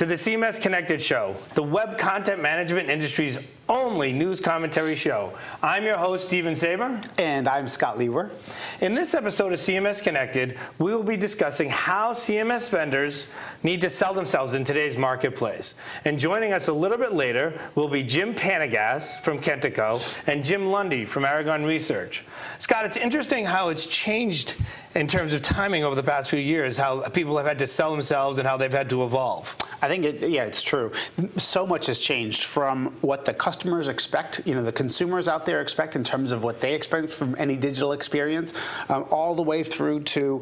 to the CMS Connected show, the web content management industry's only news commentary show. I'm your host, Saber. And I'm Scott Liewehr. In this episode of CMS Connected, we will be discussing how CMS vendors need to sell themselves in today's marketplace. And joining us a little bit later will be Jim Panagas from Kentico and Jim Lundy from Aragon Research. Scott, it's interesting how it's changed in terms of timing over the past few years, how people have had to sell themselves and how they've had to evolve. I think, it's true. So much has changed from what the customers expect, the consumers out there expect in terms of what they expect from any digital experience, all the way through to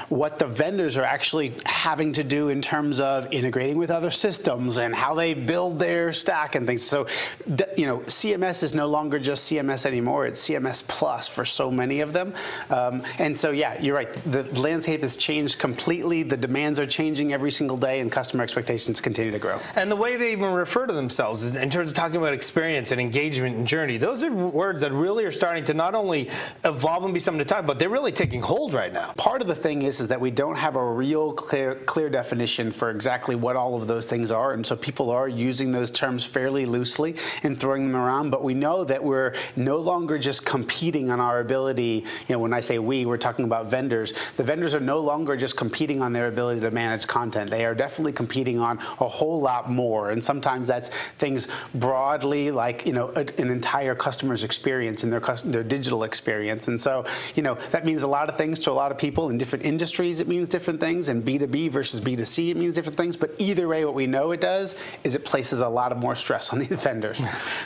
what the vendors are actually having to do in terms of integrating with other systems and how they build their stack and things. So, CMS is no longer just CMS anymore. It's CMS Plus for so many of them. And so, you're right. The landscape has changed completely. The demands are changing every single day, and customer expectations continue to grow. And the way they even refer to themselves is in terms of talking about experience and engagement and journey. Those are words that really are starting to not only evolve and be something to talk about, they're really taking hold right now. Part of the thing is that we don't have a real clear definition for exactly what all of those things are, and so people are using those terms fairly loosely and throwing them around. But we know that we're no longer just competing on our ability. When I say we're talking about vendors. The vendors are no longer just competing on their ability to manage content. They are definitely competing on a whole lot more, and sometimes that's things broadly like an entire customer's experience and their digital experience. And so that means a lot of things to a lot of people in different industries. It means different things, and B2B versus B2C it means different things. But either way, what we know it does is it places a lot of more stress on these vendors.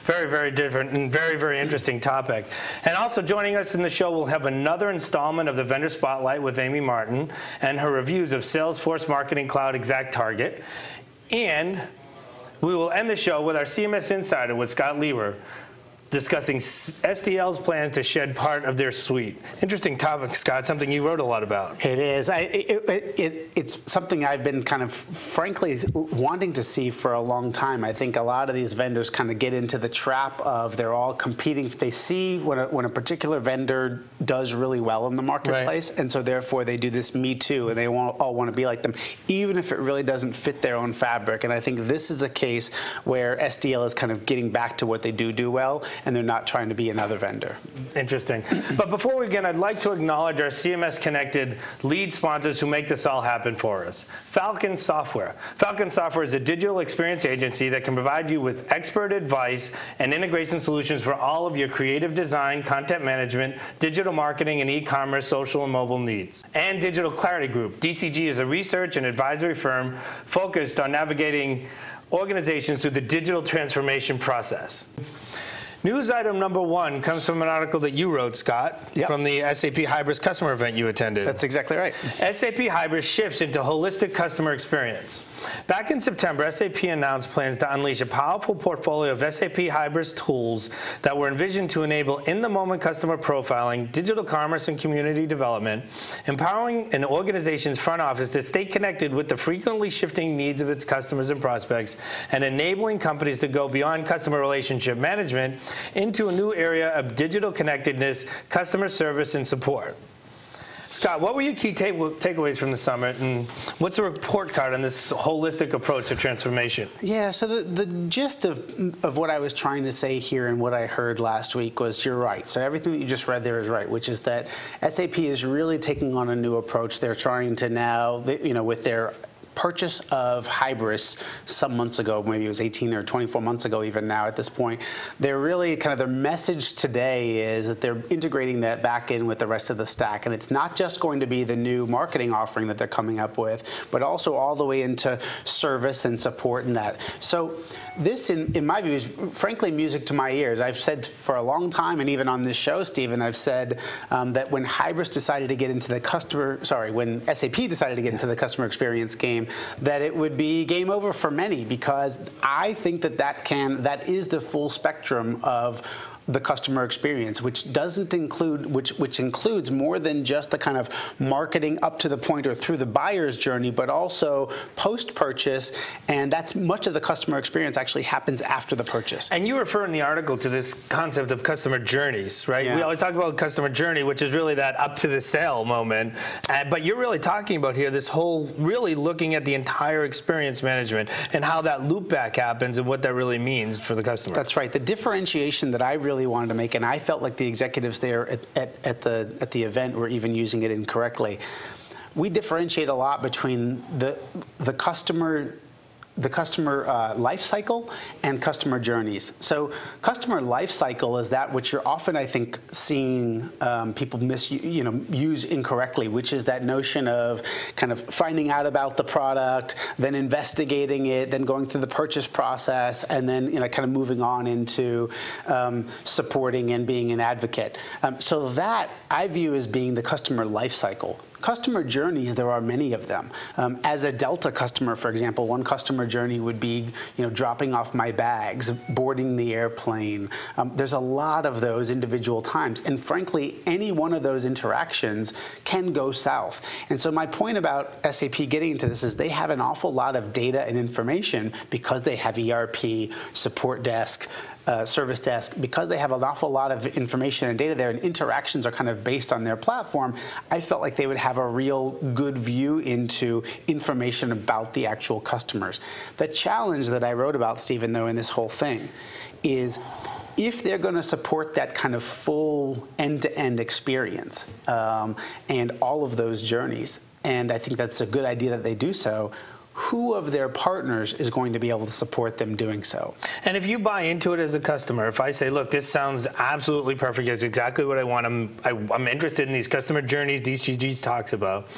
Very, very different and very, very interesting topic. And also joining us in the show, we'll have another installment of the Vendor Spotlight with Amy Martyn and her reviews of Salesforce Marketing Cloud ExactTarget. And we will end the show with our CMS Insider with Scott Liewehr, discussing SDL's plans to shed part of their suite. Interesting topic, Scott, something you wrote a lot about. It is. It's something I've been kind of, frankly, wanting to see for a long time. I think a lot of these vendors kind of get into the trap of they're all competing. They see when a particular vendor does really well in the marketplace, right, and so therefore they do this me too, and they all want to be like them, even if it really doesn't fit their own fabric. And I think this is a case where SDL is kind of getting back to what they do well, and they're not trying to be another vendor. Interesting. But before we begin, I'd like to acknowledge our CMS Connected lead sponsors who make this all happen for us. Falcon Software. Falcon Software is a digital experience agency that can provide you with expert advice and integration solutions for all of your creative design, content management, digital marketing, and e-commerce, social, and mobile needs. And Digital Clarity Group. DCG is a research and advisory firm focused on navigating organizations through the digital transformation process. News item number one comes from an article that you wrote, Scott, from the SAP Hybris customer event you attended. That's exactly right. SAP Hybris shifts into holistic customer experience. Back in September, SAP announced plans to unleash a powerful portfolio of SAP Hybris tools that were envisioned to enable in-the-moment customer profiling, digital commerce, and community development, empowering an organization's front office to stay connected with the frequently shifting needs of its customers and prospects, and enabling companies to go beyond customer relationship management into a new area of digital connectedness, customer service, and support. Scott, what were your key takeaways from the summit, and what's the report card on this holistic approach to transformation? Yeah, so the gist of what I was trying to say here and what I heard last week was you're right. So everything that you just read there is right, which is that SAP is really taking on a new approach. They're trying to now, with their purchase of Hybris some months ago, maybe it was 18 or 24 months ago even now at this point, they're really kind of, their message today is that they're integrating that back in with the rest of the stack. And it's not just going to be the new marketing offering that they're coming up with, but also all the way into service and support and that. So this, in my view, is frankly music to my ears. I've said for a long time, and even on this show, Stephen, I've said that when Hybris decided to get into the when SAP decided to get into the customer experience game, that it would be game over for many, because I think that is the full spectrum of the customer experience, which doesn't include, which includes more than just the kind of marketing up to the point or through the buyer's journey, but also post-purchase, and that's much of the customer experience actually happens after the purchase. And you refer in the article to this concept of customer journeys, right? Yeah. We always talk about customer journey, which is really that up to the sale moment, but you're really talking about here this whole really looking at the entire experience management and how that loop back happens and what that really means for the customer. That's right. The differentiation that I really wanted to make, and I felt like the executives there at the event were even using it incorrectly. We differentiate a lot between the customer life cycle and customer journeys. So customer life cycle is that which you're often, I think, seeing people use incorrectly, which is that notion of kind of finding out about the product, then investigating it, then going through the purchase process, and then kind of moving on into supporting and being an advocate. So that I view as being the customer life cycle. Customer journeys, there are many of them. As a Delta customer, for example, one customer journey would be, dropping off my bags, boarding the airplane. There's a lot of those individual times, and frankly, any one of those interactions can go south. And so my point about SAP getting into this is they have an awful lot of data and information because they have ERP, support desk, service desk, because they have an awful lot of information and data there, and interactions are kind of based on their platform. I felt like they would have a real good view into information about the actual customers. The challenge that I wrote about, Stephen, though, in this whole thing is if they're going to support that kind of full end-to-end experience and all of those journeys, and I think that's a good idea that they do so, who of their partners is going to be able to support them doing so? And if you buy into it as a customer, if I say, look, this sounds absolutely perfect, it's exactly what I want, I'm interested in these customer journeys DCG talks about,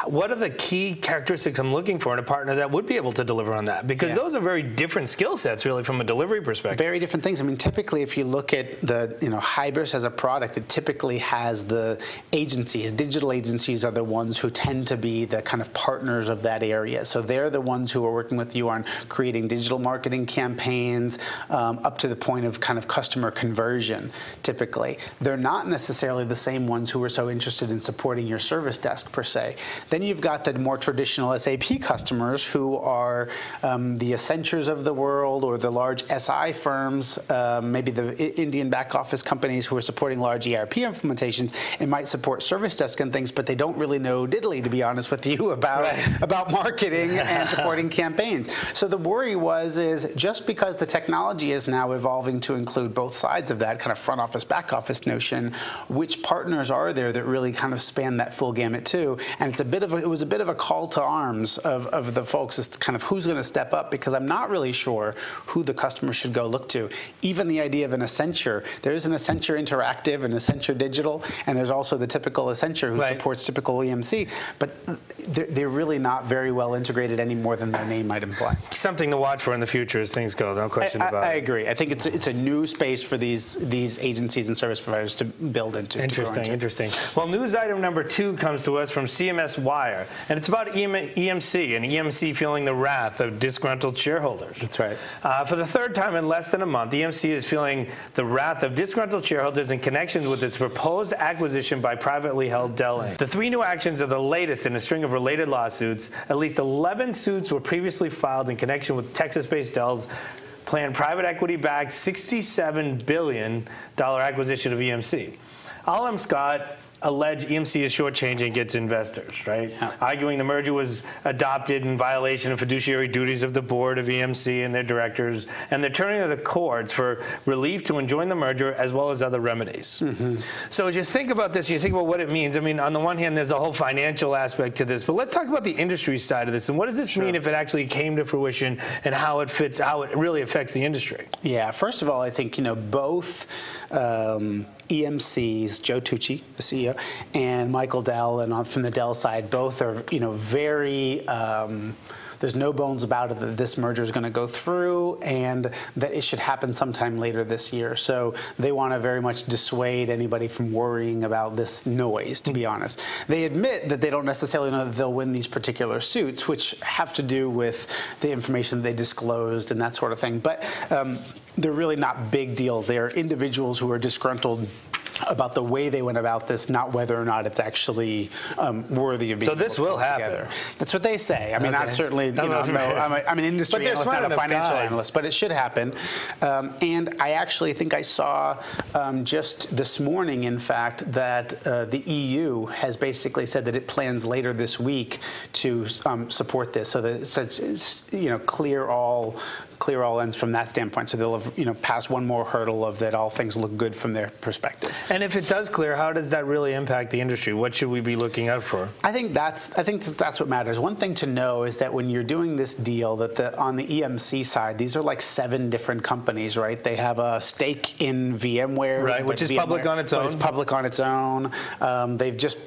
what are the key characteristics I'm looking for in a partner that would be able to deliver on that? Because those are very different skill sets, really, from a delivery perspective. Very different things. I mean, typically, if you look at the, Hybris as a product, it typically has the agencies. Digital agencies are the ones who tend to be the kind of partners of that area. So they're the ones who are working with you on creating digital marketing campaigns up to the point of kind of customer conversion, typically. They're not necessarily the same ones who are so interested in supporting your service desk, per se. Then you've got the more traditional SAP customers who are the Accentures of the world or the large SI firms, maybe the Indian back office companies who are supporting large ERP implementations and might support service desk and things, but they don't really know diddly, to be honest with you, about marketing and supporting campaigns. So the worry is just because the technology is now evolving to include both sides of that kind of front office, back office notion, which partners are there that really kind of span that full gamut too? And it's it was a bit of a call to arms of the folks as to kind of who's going to step up, because I'm not really sure who the customer should go look to. Even the idea of an Accenture, there's an Accenture Interactive, an Accenture Digital, and there's also the typical Accenture who supports typical EMC, but they're really not very well integrated any more than their name might imply. Something to watch for in the future as things go, no question about it. I agree. I think it's a new space for these agencies and service providers to build into. Interesting. Well, news item number 2 comes to us from CMS Wire, and it's about EMC and EMC feeling the wrath of disgruntled shareholders. That's right. For the third time in less than a month, EMC is feeling the wrath of disgruntled shareholders in connection with its proposed acquisition by privately held Dell Inc. The 3 new actions are the latest in a string of related lawsuits. At least 11 suits were previously filed in connection with Texas-based Dell's planned private equity-backed $67 billion acquisition of EMC. Alam Scott alleged EMC is shortchanging its investors, right? Yeah. Arguing the merger was adopted in violation of fiduciary duties of the board of EMC and their directors, and they're turning to the courts for relief to enjoin the merger as well as other remedies. So as you think about this, you think about what it means. I mean, on the one hand, there's a whole financial aspect to this, but let's talk about the industry side of this, and what does this mean if it actually came to fruition, and how it fits, how it really affects the industry? Yeah, first of all, I think, both EMC's Joe Tucci, the CEO, and Michael Dell, and from the Dell side, both are very there's no bones about it that this merger is going to go through and that it should happen sometime later this year. So they want to very much dissuade anybody from worrying about this noise, to be honest. They admit that they don't necessarily know that they'll win these particular suits, which have to do with the information that they disclosed and that sort of thing. But they're really not big deals. They are individuals who are disgruntled about the way they went about this, not whether or not it's actually worthy of being. So this will happen. Together. That's what they say. I mean, I'm certainly, I'm an industry analyst, not a financial analyst, but it should happen. And I actually think I saw just this morning, in fact, that the EU has basically said that it plans later this week to support this, so that it's clear all ends from that standpoint. So they'll have passed one more hurdle of that all things look good from their perspective. And if it does clear, how does that really impact the industry? What should we be looking out for? I think that's what matters. One thing to know is that when you're doing this deal, that on the EMC side, these are like 7 different companies, right? They have a stake in VMware, right, which is public on its own. It's public on its own. They've just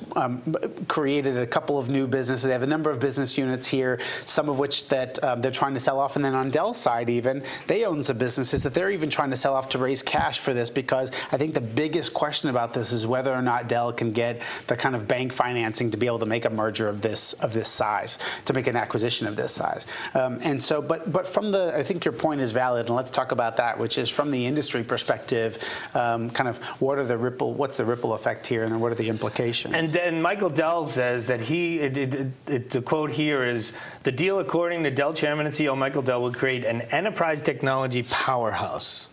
created a couple of new businesses. They have a number of business units here, some of which that they're trying to sell off, and then on Dell's side, even they own some businesses that they're even trying to sell off to raise cash for this, because I think the biggest question about this is whether or not Dell can get the kind of bank financing to be able to make a merger of this size, to make an acquisition of this size. And so, but from I think your point is valid, and let's talk about that, which is from the industry perspective, kind of what's the ripple effect here, and then what are the implications? And then Michael Dell says that the quote here is, the deal, according to Dell Chairman and CEO Michael Dell, will create an enterprise technology powerhouse.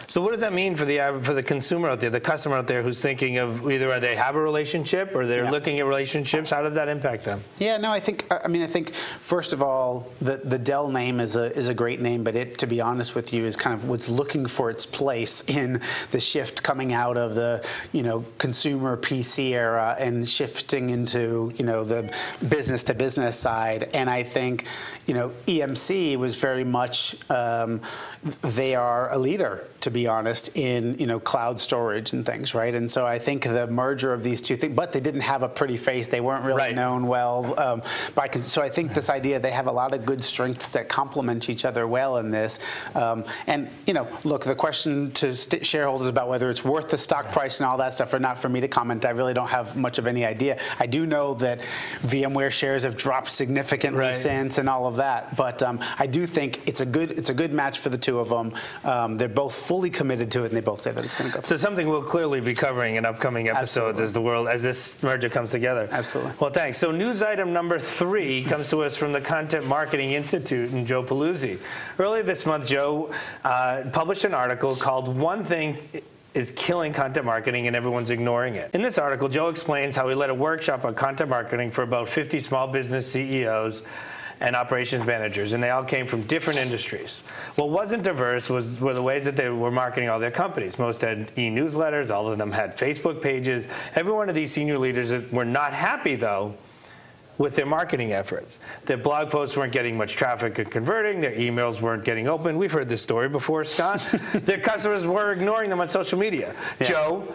So what does that mean for the consumer out there, the customer out there who's thinking of either they have a relationship or they're looking at relationships? How does that impact them? Yeah, no, I think first of all, the Dell name is a great name, but it, to be honest with you, is kind of what's looking for its place in the shift coming out of the consumer PC era and shifting into the business to business side. And I think EMC was very much they are a leader, to be honest, in cloud storage and things, right? And so I think the merger of these two things, but they didn't have a pretty face. They weren't really known well so I think this idea, they have a lot of good strengths that complement each other well in this. And look, the question to shareholders about whether it's worth the stock price and all that stuff, or not for me to comment. I really don't have much of any idea. I do know that VMware shares have dropped significantly since and all of that, but I do think it's a good match for the two of them. They're both fully committed to it, and they both say that it's going to go through. So something we'll clearly be covering in upcoming episodes as this merger comes together. Absolutely. Well, thanks. So news item number 3 comes to us from the Content Marketing Institute and Joe Paluzzi. Earlier this month, Joe published an article called "One Thing is Killing Content Marketing and Everyone's Ignoring It." In this article, Joe explains how he led a workshop on content marketing for about 50 small business CEOs and operations managers, and they all came from different industries. What wasn't diverse were the ways that they were marketing all their companies. Most had e-newsletters, all of them had Facebook pages. Every one of these senior leaders were not happy, though, with their marketing efforts. Their blog posts weren't getting much traffic and converting. Their emails weren't getting open. We've heard this story before, Scott. Their customers were ignoring them on social media. Yeah. Joe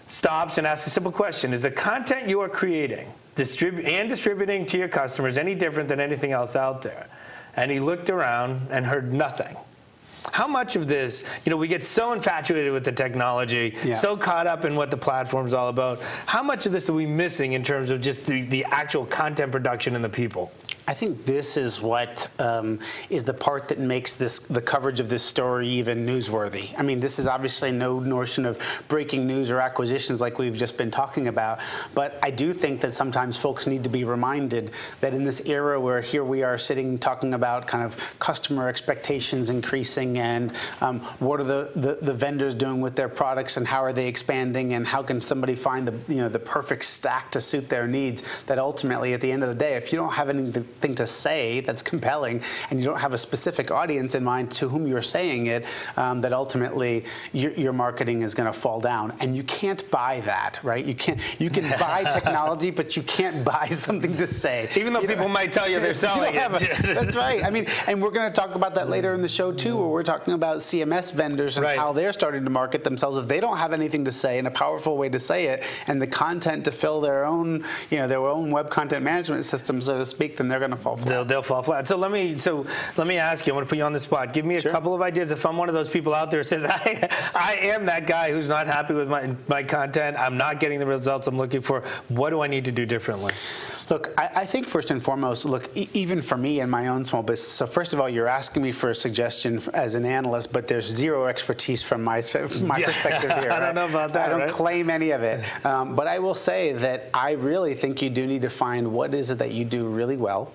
stops and asks a simple question: is the content you are creating distributing to your customers any different than anything else out there? And he looked around and heard nothing. How much of this, we get so infatuated with the technology, so caught up in what the platform's all about. How much of this are we missing in terms of just the actual content production and the people? I think this is what is the part that makes the coverage of this story even newsworthy. I mean, this is obviously no notion of breaking news or acquisitions like we've just been talking about, but I do think that sometimes folks need to be reminded that in this era where here we are sitting talking about kind of customer expectations increasing and what are the vendors doing with their products and how are they expanding and how can somebody find the perfect stack to suit their needs, that ultimately at the end of the day, if you don't have anything to say that's compelling and you don't have a specific audience in mind to whom you're saying it, that ultimately your marketing is going to fall down. And you can't buy that, right? You can buy technology, but you can't buy something to say. Even though people might tell you they're selling it. That's right. I mean, and we're going to talk about that later in the show too, where we're talking about CMS vendors and how they're starting to market themselves. If they don't have anything to say and a powerful way to say it and the content to fill their own, their own web content management system, so to speak, then they're going to fall flat. They'll fall flat. So let me ask you. I want to put you on the spot. Give me a couple of ideas. If I'm one of those people out there who says I am that guy who's not happy with my content, I'm not getting the results I'm looking for. What do I need to do differently? Look, I think first and foremost, look, even for me and my own small business, so first of all, you're asking me for a suggestion as an analyst, but there's zero expertise from my perspective here. I don't know about that. I don't claim any of it. But I will say that I really think you do need to find what is it that you do really well.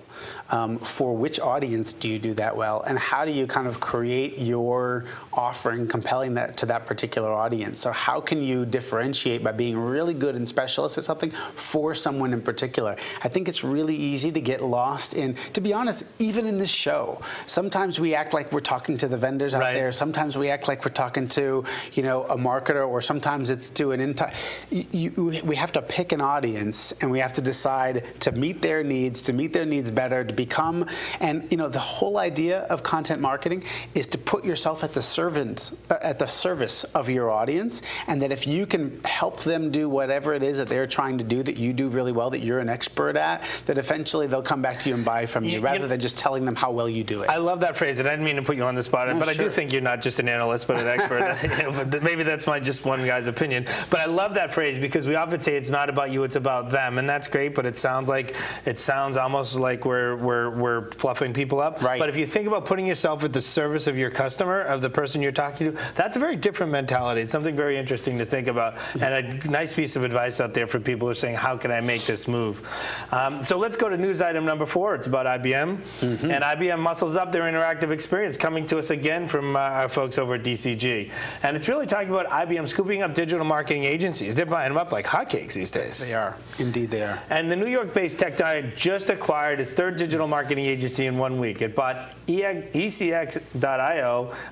For which audience do you do that well, and how do you kind of create your offering compelling that to that particular audience? So how can you differentiate by being really good and specialist at something for someone in particular? I think it's really easy to get lost in, to be honest, even in this show, sometimes we act like we're talking to the vendors out there, sometimes we act like we're talking to, you know, a marketer, or sometimes it's to an entire, we have to pick an audience, and we have to decide to meet their needs better, to become, and you know, the whole idea of content marketing is to put yourself at the service of your audience, and that if you can help them do whatever it is that they're trying to do that you do really well, that you're an expert at, that eventually they'll come back to you and buy from you, rather than just telling them how well you do it. I love that phrase, and I didn't mean to put you on the spot, but I do think you're not just an analyst, but an expert. You know, but maybe that's just one guy's opinion. But I love that phrase, because we often say it's not about you, it's about them, and that's great. But it sounds almost like we're fluffing people up. Right. But if you think about putting yourself at the service of your customer, of the person you're talking to, that's a very different mentality. It's something very interesting to think about, and a nice piece of advice out there for people who are saying, how can I make this move? So let's go to news item number 4. It's about IBM. And IBM muscles up their interactive experience, coming to us again from our folks over at DCG. And it's really talking about IBM scooping up digital marketing agencies. They're buying them up like hotcakes these days. They are. Indeed they are. And the New York-based tech giant just acquired its third digital marketing agency in 1 week. It bought ECX.io,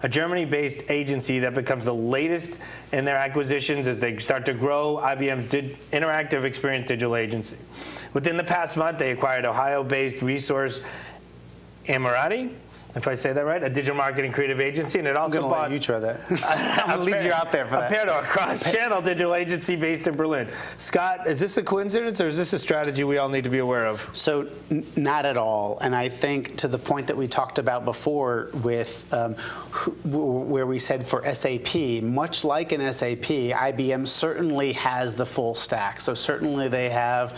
a Germany-based agency that becomes the latest in their acquisitions as they start to grow IBM's interactive experience digital agency. Within the past month, they acquired Ohio-based Resource Emirati, if I say that right, a digital marketing creative agency, and it also bought. Let you try that. I'm going to leave you out there for that. A cross-channel digital agency based in Berlin. Scott, is this a coincidence, or is this a strategy we all need to be aware of? So, not at all. And I think to the point that we talked about before with where we said for SAP, much like in SAP, IBM certainly has the full stack. So certainly they have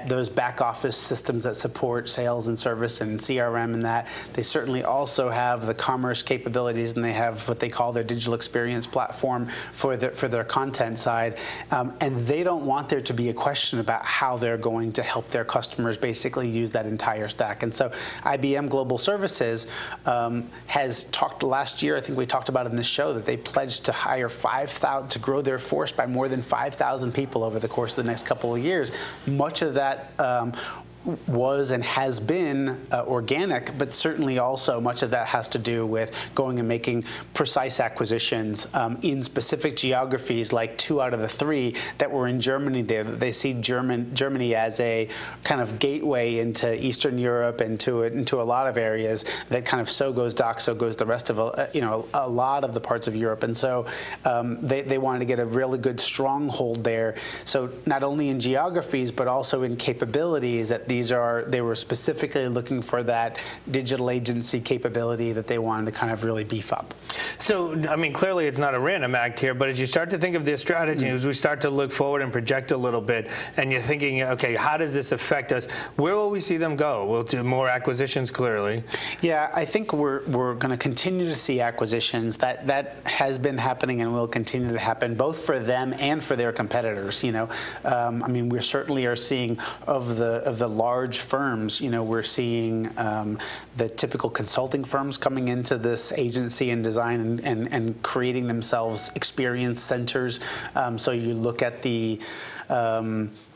those back office systems that support sales and service and CRM and that. They certainly also have the commerce capabilities, and they have what they call their digital experience platform for their content side. And they don't want there to be a question about how they're going to help their customers basically use that entire stack. And so IBM Global Services has talked last year, I think we talked about it in this show, that they pledged to hire 5,000, to grow their force by more than 5,000 people over the course of the next couple of years. Much of that was and has been organic, but certainly also much of that has to do with going and making precise acquisitions in specific geographies, like 2 out of the 3 that were in Germany there. They see Germany as a kind of gateway into Eastern Europe and into a lot of areas that kind of so goes DACH, so goes the rest of a lot of the parts of Europe. And so they wanted to get a really good stronghold there. So not only in geographies, but also in capabilities that they were specifically looking for that digital agency capability that they wanted to kind of really beef up. So, I mean, clearly it's not a random act here, but as you start to think of their strategy, as we start to look forward and project a little bit, and you're thinking, okay, how does this affect us? Where will we see them go? We'll do more acquisitions, clearly. Yeah, I think we're going to continue to see acquisitions. That has been happening and will continue to happen, both for them and for their competitors. You know, I mean, we certainly are seeing of the large firms, you know, we're seeing the typical consulting firms coming into this agency and design and creating themselves experience centers. So you look at the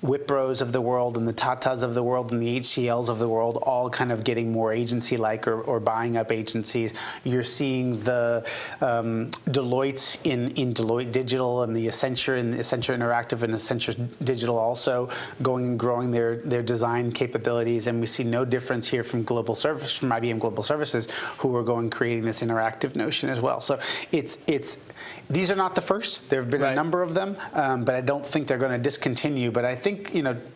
Wipros of the world and the Tatas of the world and the HCLs of the world all kind of getting more agency-like or buying up agencies. You're seeing the Deloitte in Deloitte Digital and the Accenture Interactive and Accenture Digital also going and growing their design capabilities. And we see no difference here from IBM Global Services, who are going creating this interactive notion as well. So these are not the first. There have been a number of them, but I don't think they're going to just continue. But I think,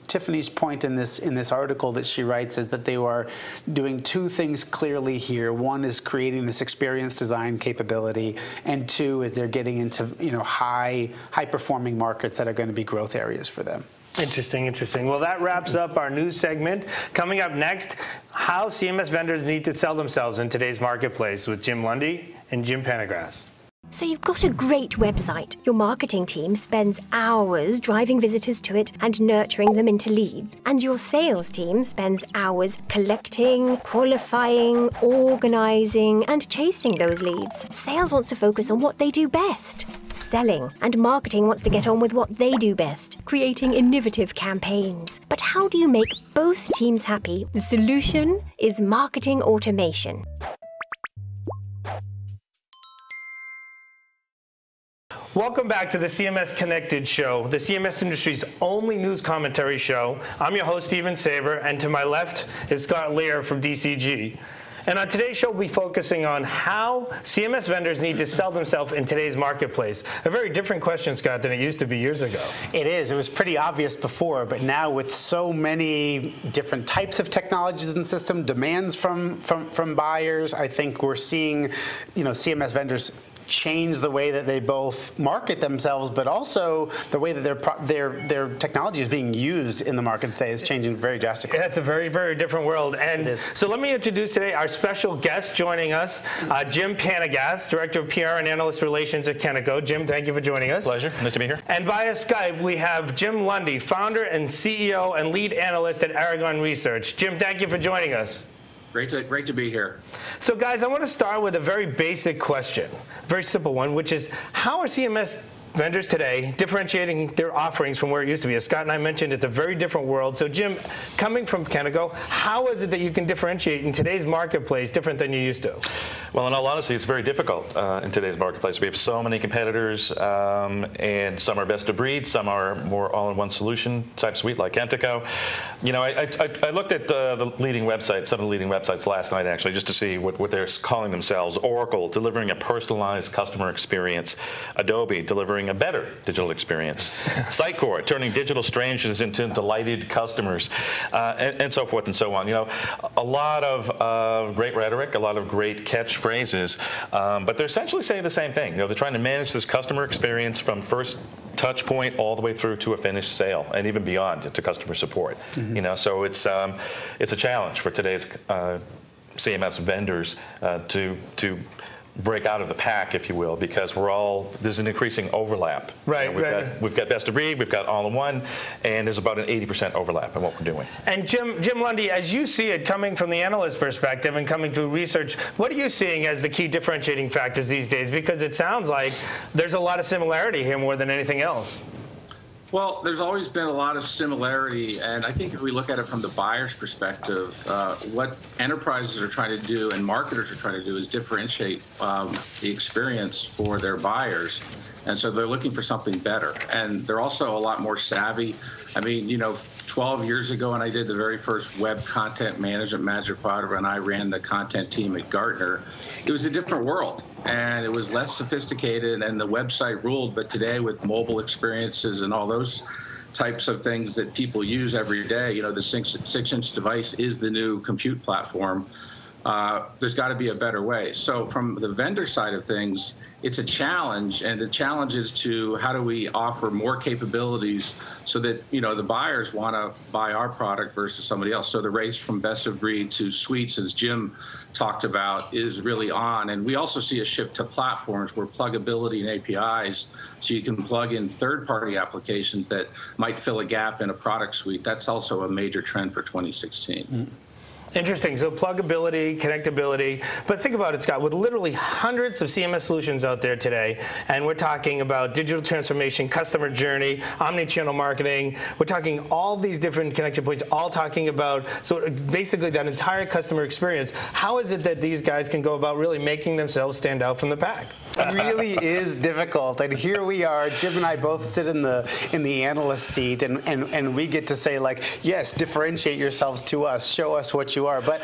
Tiffany's point in this article that she writes is that they are doing two things clearly here. One is creating this experience design capability, and two is they're getting into high performing markets that are going to be growth areas for them. Interesting, interesting. Well, that wraps up our news segment. Coming up next, how CMS vendors need to sell themselves in today's marketplace with Jim Lundy and Jim Panagas. So you've got a great website. Your marketing team spends hours driving visitors to it and nurturing them into leads. And your sales team spends hours collecting, qualifying, organizing, and chasing those leads. Sales wants to focus on what they do best, selling, and marketing wants to get on with what they do best, creating innovative campaigns. But how do you make both teams happy? The solution is marketing automation. Welcome back to the CMS Connected show, the CMS industry's only news commentary show. I'm your host, Saber, and to my left is Scott Liewehr from DCG. And on today's show, we'll be focusing on how CMS vendors need to sell themselves in today's marketplace. A very different question, Scott, than it used to be years ago. It is. It was pretty obvious before, but now with so many different types of technologies in the system, demands from buyers, I think we're seeing, CMS vendors change the way that they both market themselves, but also the way that their technology is being used in the market today is changing very drastically. Yeah, it's a very, very different world. And so let me introduce today our special guest joining us, Jim Panagas, Director of PR and Analyst Relations at Kennico. Jim, thank you for joining us. Pleasure. Nice to be here. And via Skype, we have Jim Lundy, founder and CEO and lead analyst at Aragon Research. Jim, thank you for joining us. Great to be here. So guys, I want to start with a very basic question, a very simple one, which is how are CMS vendors today differentiating their offerings from where it used to be? As Scott and I mentioned, it's a very different world. So Jim, coming from Kennico, how is it that you can differentiate in today's marketplace different than you used to? Well, in all honesty, it's very difficult in today's marketplace. We have so many competitors, and some are best of breed, some are more all-in-one solution type suite like Kennico. I looked at the leading websites, some of the leading websites last night actually, just to see what they're calling themselves. Oracle, delivering a personalized customer experience. Adobe, delivering a better digital experience. Sitecore, turning digital strangers into delighted customers, and so forth and so on. A lot of great rhetoric, a lot of great catchphrases, but they're essentially saying the same thing. They're trying to manage this customer experience from first touch point all the way through to a finished sale, and even beyond to customer support. Mm-hmm. So it's a challenge for today's CMS vendors to break out of the pack, if you will, because there's an increasing overlap. Right, we've got best of breed, we've got all-in-one, and there's about an 80% overlap in what we're doing. And Jim Lundy, as you see it coming from the analyst perspective and coming through research, what are you seeing as the key differentiating factors these days? Because it sounds like there's a lot of similarity here more than anything else. Well, there's always been a lot of similarity, and I think if we look at it from the buyer's perspective, what enterprises are trying to do and marketers are trying to do is differentiate the experience for their buyers. And so they're looking for something better. And they're also a lot more savvy. 12 years ago when I did the very first web content management Magic Quadrant, and I ran the content team at Gartner, it was a different world. And it was less sophisticated, and the website ruled. But today, with mobile experiences and all those types of things that people use every day, the 6-inch device is the new compute platform. There's got to be a better way. So from the vendor side of things, it's a challenge, and the challenge is to how do we offer more capabilities so that the buyers want to buy our product versus somebody else. So the race from best of breed to suites, as Jim talked about, is really on. And we also see a shift to platforms where pluggability and APIs, so you can plug in third-party applications that might fill a gap in a product suite. That's also a major trend for 2016. Mm-hmm. Interesting. So pluggability, connectability. But think about it, Scott, with literally hundreds of CMS solutions out there today, and we're talking about digital transformation, customer journey, omni-channel marketing. We're talking all these different connection points, all talking about basically that entire customer experience. How is it that these guys can go about really making themselves stand out from the pack? It really is difficult. And here we are, Jim and I both sit in the analyst seat, and we get to say, like, yes, differentiate yourselves to us, show us what you you are. But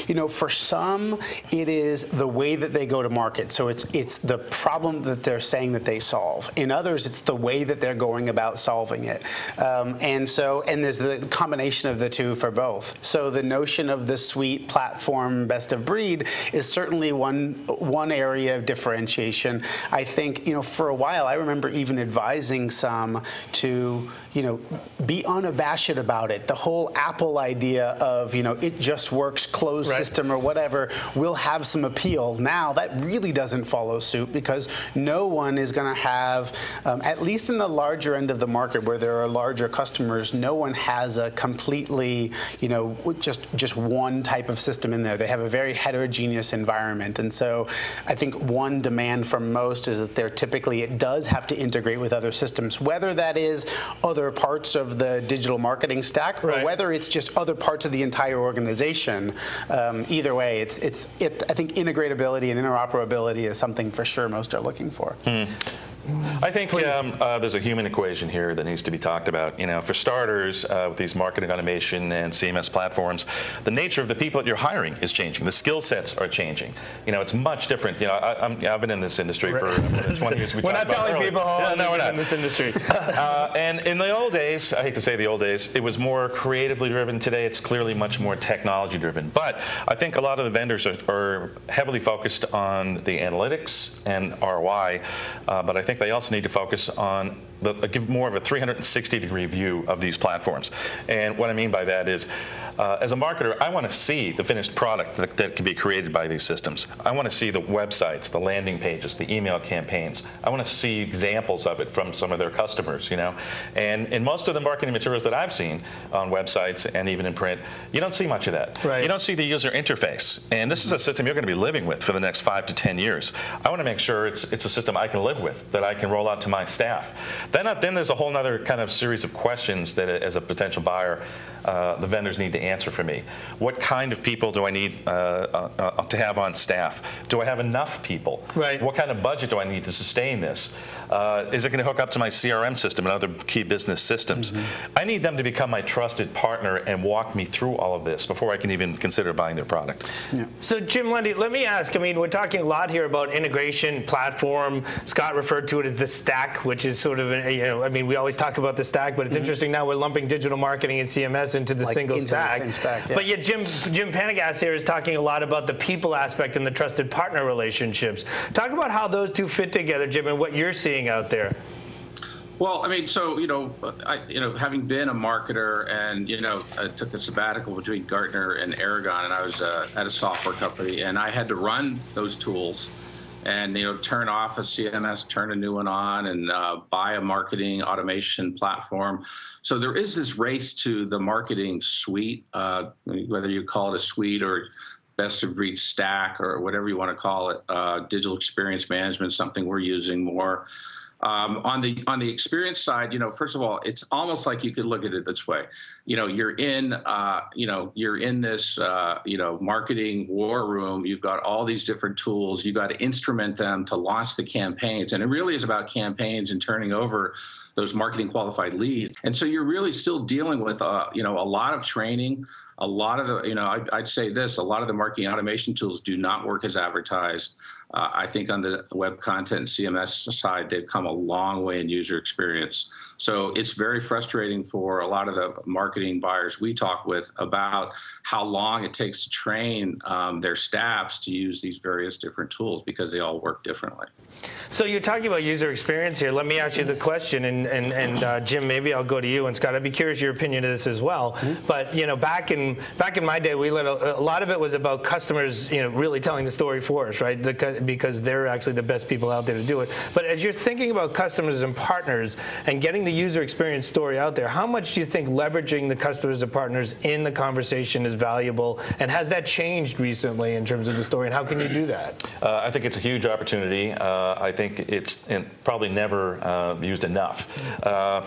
you know, for some, it is the way that they go to market. So it's the problem that they're saying that they solve. In others, it's the way that they're going about solving it. And there's the combination of the two for both. So the notion of the suite platform best of breed is certainly one area of differentiation. I think, you know, for a while, I remember even advising some to, you know, be unabashed about it. The whole Apple idea of, you know, it just works, closed system or whatever, will have some appeal. Now, that really doesn't follow suit because no one is going to have, at least in the larger end of the market where there are larger customers, no one has a completely, you know, just one type of system in there. They have a very heterogeneous environment. And so I think one demand from most is that it does have to integrate with other systems, whether that is other parts of the digital marketing stack or whether it's just other parts of the entire organization. Either way, I think integratability and interoperability is something for sure most are looking for. I think there's a human equation here that needs to be talked about. You know, for starters, with these marketing automation and CMS platforms, the nature of the people that you're hiring is changing. The skill sets are changing. You know, it's much different. You know, I've been in this industry for 20 years. We're not telling people how we're not in this industry. And in the old days, I hate to say the old days, it was more creatively driven. Today, it's clearly much more technology driven. But I think a lot of the vendors are heavily focused on the analytics and ROI. But I think they also need to focus on give more of a 360-degree view of these platforms. And what I mean by that is, as a marketer, I want to see the finished product that can be created by these systems. I want to see the websites, the landing pages, the email campaigns. I want to see examples of it from some of their customers, you know. And in most of the marketing materials that I've seen on websites and even in print, you don't see much of that. You don't see the user interface. And this is a system you're going to be living with for the next 5 to 10 years. I want to make sure it's a system I can live with, that I can roll out to my staff. Then there's a whole other kind of series of questions that, as a potential buyer, the vendors need to answer for me. What kind of people do I need to have on staff? Do I have enough people? What kind of budget do I need to sustain this? Is it going to hook up to my CRM system and other key business systems? I need them to become my trusted partner and walk me through all of this before I can even consider buying their product. So Jim, Lundy, let me ask, I mean, we're talking a lot here about integration, platform. Scott referred to it as the stack, which is sort of, you know, I mean, we always talk about the stack, but it's interesting now we're lumping digital marketing and CMS into the single stack. The same stack, But yet Jim Panagas here is talking a lot about the people aspect and the trusted partner relationships. Talk about how those two fit together, Jim, and what you're seeing out there. Well, I mean, so, having been a marketer and, I took a sabbatical between Gartner and Aragon, and I was at a software company, and I had to run those tools and, turn off a CMS, turn a new one on, and buy a marketing automation platform. So there is this race to the marketing suite, whether you call it a suite or best of breed stack or whatever you want to call it, digital experience management, something we're using more. On the experience side, first of all, it's almost like you could look at it this way. You're in this, marketing war room. You've got all these different tools. You've got to instrument them to launch the campaigns. And it really is about campaigns and turning over those marketing qualified leads. And so you're really still dealing with, a lot of training. A lot of the, I'd say this, a lot of the marketing automation tools do not work as advertised. I think on the web content and CMS side, they've come a long way in user experience. So it's very frustrating for a lot of the marketing buyers we talk with about how long it takes to train their staffs to use these various different tools because they all work differently. So you're talking about user experience here. Let me ask you the question, and Jim, maybe I'll go to you, and Scott, I'd be curious your opinion of this as well. But back in my day, we let a lot of it was about customers, really telling the story for us, right? Because they're actually the best people out there to do it. But as you're thinking about customers and partners and getting the user experience story out there, how much do you think leveraging the customers and partners in the conversation is valuable? And has that changed recently in terms of the story? And how can you do that? I think it's a huge opportunity. I think it's probably never used enough.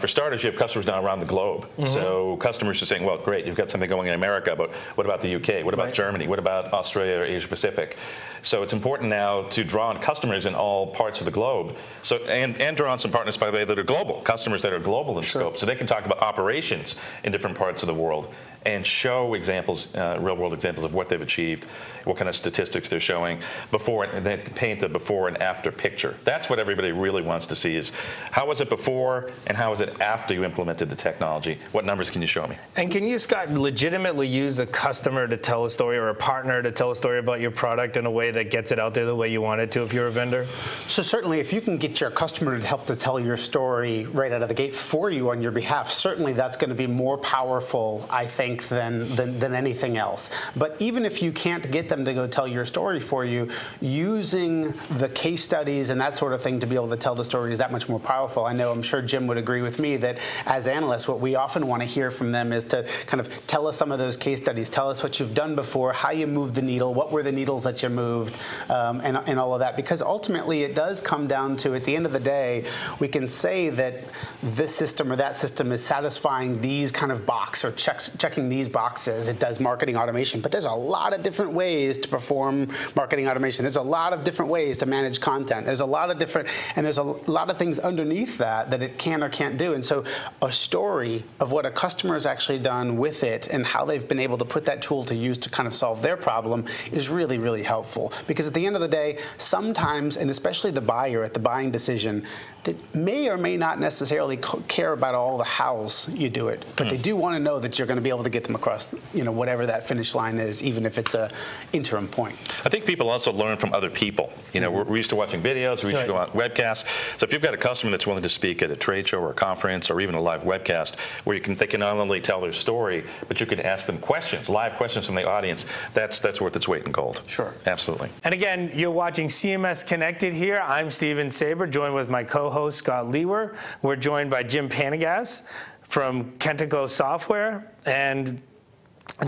For starters, you have customers now around the globe. So customers are saying, well, great, you've got something going in America. America, but what about the UK? What about Right. Germany? What about Australia or Asia Pacific? So it's important now to draw on customers in all parts of the globe. So and draw on some partners, by the way, that are global, customers that are global in scope, so they can talk about operations in different parts of the world and show examples, real-world examples of what they've achieved, what kind of statistics they're showing before, and they can paint the before and after picture. That's what everybody really wants to see, is how was it before and how was it after you implemented the technology? What numbers can you show me? And can you, Scott, legitimately use a customer to tell a story or a partner to tell a story about your product in a way that gets it out there the way you want it to if you're a vendor? So certainly if you can get your customer to help to tell your story right out of the gate for you on your behalf, certainly that's going to be more powerful, I think, than anything else. But even if you can't get them to go tell your story for you, using the case studies and that sort of thing to be able to tell the story is that much more powerful. I know, I'm sure Jim would agree with me that as analysts, what we often want to hear from them is to kind of tell us some of those case studies, tell us what you've done before, how you moved the needle, what were the needles that you moved, and all of that. Because ultimately it does come down to, at the end of the day, we can say that this system or that system is satisfying these kind of box or checking these boxes. It does marketing automation, but there's a lot of different ways to perform marketing automation. There's a lot of different ways to manage content. There's a lot of different, and there's a lot of things underneath that it can or can't do. And so a story of what a customer has actually done with it and how they've been able to put that tool to use to kind of solve their problem is really, really helpful. Because at the end of the day, sometimes, and especially the buyer at the buying decision, that may or may not necessarily care about all the hows you do it, but they do want to know that you're going to be able to get them across, whatever that finish line is, even if it's a interim point. I think people also learn from other people. We're used to watching videos, we're used to watching webcasts. So if you've got a customer that's willing to speak at a trade show or a conference or even a live webcast, where they can not only tell their story, but you can ask them questions, live questions from the audience, that's worth its weight in gold. Sure. Absolutely. And again, you're watching CMS Connected here. I'm Steven Saber, joined with my co-host Scott Liewehr. We're joined by Jim Panagas from Kentico Software and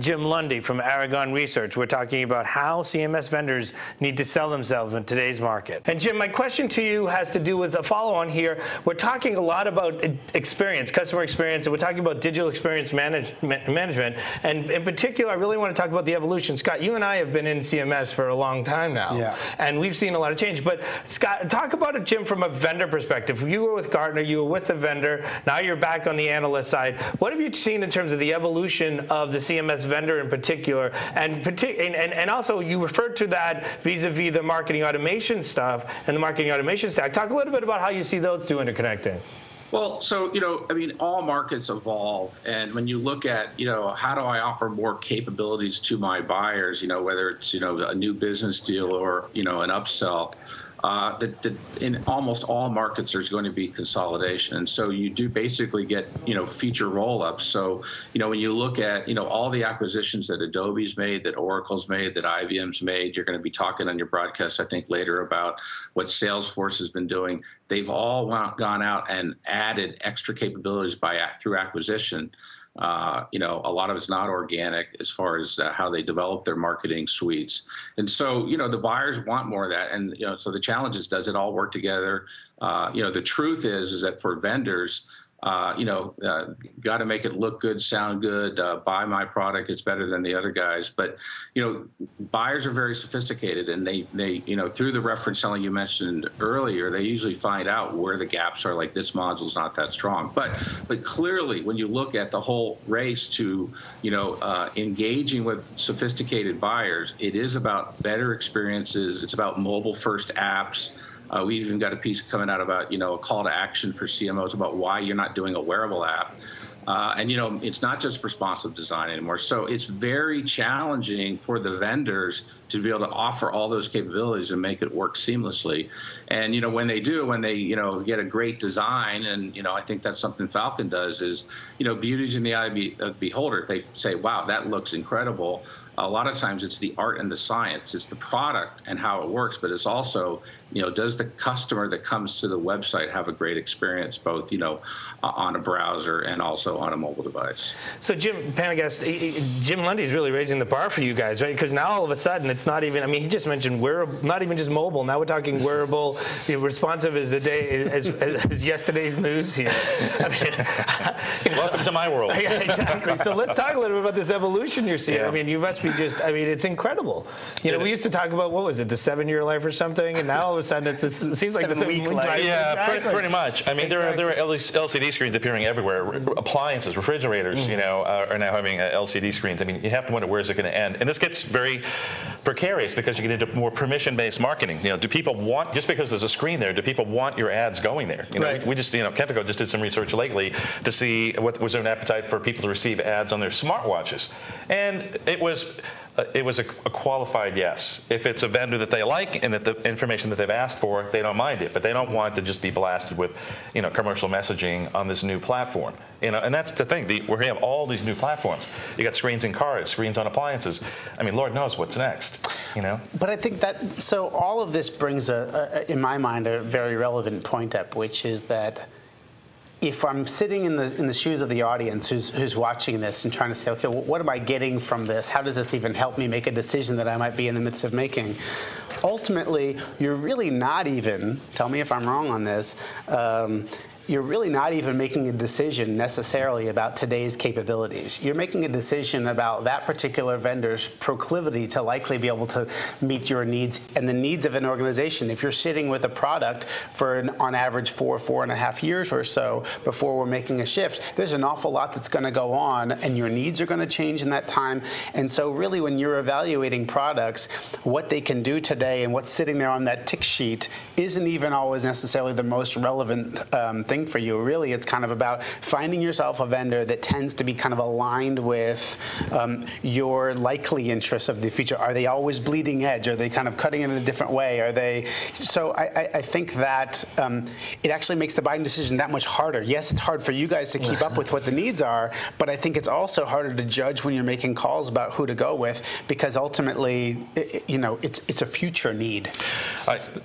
Jim Lundy from Aragon Research. We're talking about how CMS vendors need to sell themselves in today's market. And Jim, my question to you has to do with a follow-on here. We're talking a lot about experience, customer experience, and we're talking about digital experience management. And in particular, I really want to talk about the evolution. Scott, you and I have been in CMS for a long time now, and we've seen a lot of change. But Scott, talk about it, Jim, from a vendor perspective. You were with Gartner, you were with the vendor, now you're back on the analyst side. What have you seen in terms of the evolution of the CMS vendor in particular, and also you referred to that vis-a-vis the marketing automation stuff and the marketing automation stack. Talk a little bit about how you see those two interconnecting. Well, so, all markets evolve. And when you look at, how do I offer more capabilities to my buyers, whether it's, a new business deal or, an upsell, in almost all markets, there's going to be consolidation. And so you do basically get, feature roll-ups. So, when you look at, all the acquisitions that Adobe's made, that Oracle's made, that IBM's made, you're going to be talking on your broadcast, I think, later about what Salesforce has been doing. They've all gone out and added extra capabilities through acquisition. A lot of it's not organic as far as how they develop their marketing suites. And so, the buyers want more of that. And, so the challenge is, does it all work together? The truth is that for vendors, got to make it look good, sound good, buy my product, it's better than the other guys. But, buyers are very sophisticated, and they through the reference selling you mentioned earlier, they usually find out where the gaps are, like this module's not that strong. But clearly, when you look at the whole race to, engaging with sophisticated buyers, it is about better experiences. It's about mobile-first apps. We even got a piece coming out about, a call to action for CMOs about why you're not doing a wearable app. And, it's not just responsive design anymore. So it's very challenging for the vendors to be able to offer all those capabilities and make it work seamlessly. And, when they get a great design, and, I think that's something Falcon does is, beauty's in the eye of the beholder. If they say, wow, that looks incredible. A lot of times it's the art and the science. It's the product and how it works, but it's also does the customer that comes to the website have a great experience, both, on a browser and also on a mobile device? So Jim Panagas, Jim Lundy is really raising the bar for you guys, right? Because now all of a sudden it's not even, he just mentioned wearable, not even just mobile. Now we're talking wearable, responsive as the day, as yesterday's news here. Welcome to my world. Yeah, exactly. So let's talk a little bit about this evolution you're seeing. Yeah. You must be just, it's incredible. We used to talk about, what was it, the 7-year life or something, and now all of a sudden it seems like the 7-week life. Yeah, exactly. Pretty much. There are LCD screens appearing everywhere. Appliances, refrigerators, are now having LCD screens. You have to wonder, where is it going to end? And this gets very precarious because you get into more permission-based marketing. Do people want, just because there's a screen there, do people want your ads going there? Right. We just, Kentico just did some research lately to see what was there an appetite for people to receive ads on their smartwatches, and it was a qualified yes. If it's a vendor that they like and that the information that they've asked for, they don't mind it, but they don't want to just be blasted with, commercial messaging on this new platform. And that's the thing. We have all these new platforms. You got screens in cars, screens on appliances. Lord knows what's next. But I think that so all of this brings in my mind, a very relevant point up, which is that if I'm sitting in the shoes of the audience who's watching this and trying to say, okay, well, what am I getting from this? How does this even help me make a decision that I might be in the midst of making? Ultimately, you're really not even, tell me if I'm wrong on this, you're really not even making a decision necessarily about today's capabilities. You're making a decision about that particular vendor's proclivity to likely be able to meet your needs and the needs of an organization. If you're sitting with a product for on average 4.5 years or so before we're making a shift, there's an awful lot that's going to go on, and your needs are going to change in that time. And so really, when you're evaluating products, what they can do today and what's sitting there on that tick sheet isn't even always necessarily the most relevant thing for you. Really, it's kind of about finding yourself a vendor that tends to be kind of aligned with your likely interests of the future. Are they always bleeding edge? Are they kind of cutting it in a different way? Are they? So I think that it actually makes the buying decision that much harder. Yes, it's hard for you guys to keep up with what the needs are, but I think it's also harder to judge when you're making calls about who to go with, because ultimately, it's a future need.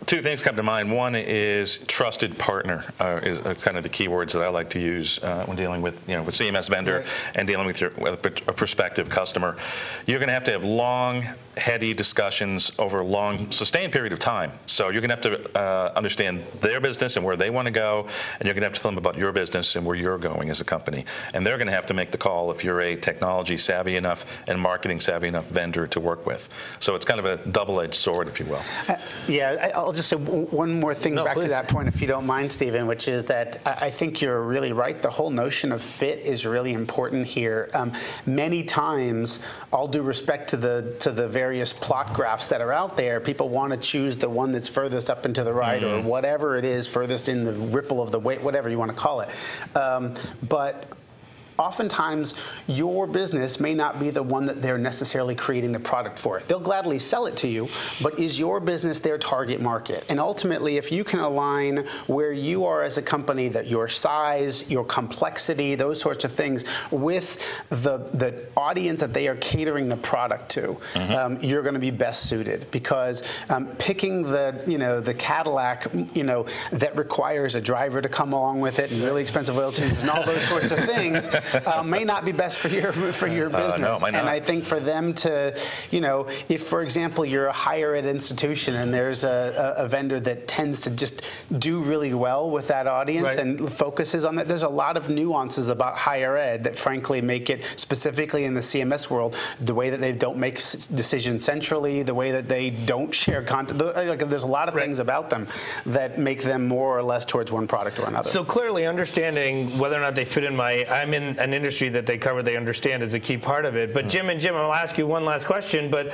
Two things come to mind. One is trusted partner is kind of the key words that I like to use when dealing with with CMS vendor and dealing with a prospective customer. You're going to have long, heady discussions over a long, sustained period of time. So you're going to have to understand their business and where they want to go, and you're going to have to tell them about your business and where you're going as a company. And they're going to have to make the call if you're a technology savvy enough and marketing savvy enough vendor to work with. So it's kind of a double-edged sword, if you will. I'll just say one more thing back to that point, if you don't mind, Stephen, which is that I think you're really right. The whole notion of fit is really important here. Many times, all due respect to the various plot graphs that are out there, people want to choose the one that's furthest up and to the right, or whatever it is, furthest in the ripple of the wave, whatever you want to call it. But oftentimes, your business may not be the one that they're necessarily creating the product for. They'll gladly sell it to you, but is your business their target market? And ultimately, if you can align where you are as a company, that your size, your complexity, those sorts of things, with the audience that they are catering the product to, you're going to be best suited. Because picking the Cadillac, that requires a driver to come along with it and really expensive oil changes and all those sorts of things, may not be best for your business. No, might not. And I think for them to, if, for example, you're a higher ed institution and there's a vendor that tends to just do really well with that audience and focuses on that, there's a lot of nuances about higher ed that frankly make it, specifically in the CMS world, the way that they don't make decisions centrally, the way that they don't share content. There's a lot of things about them that make them more or less towards one product or another. So clearly understanding whether or not they fit in I'm in an industry that they cover, they understand is a key part of it. But Jim, I'll ask you one last question, but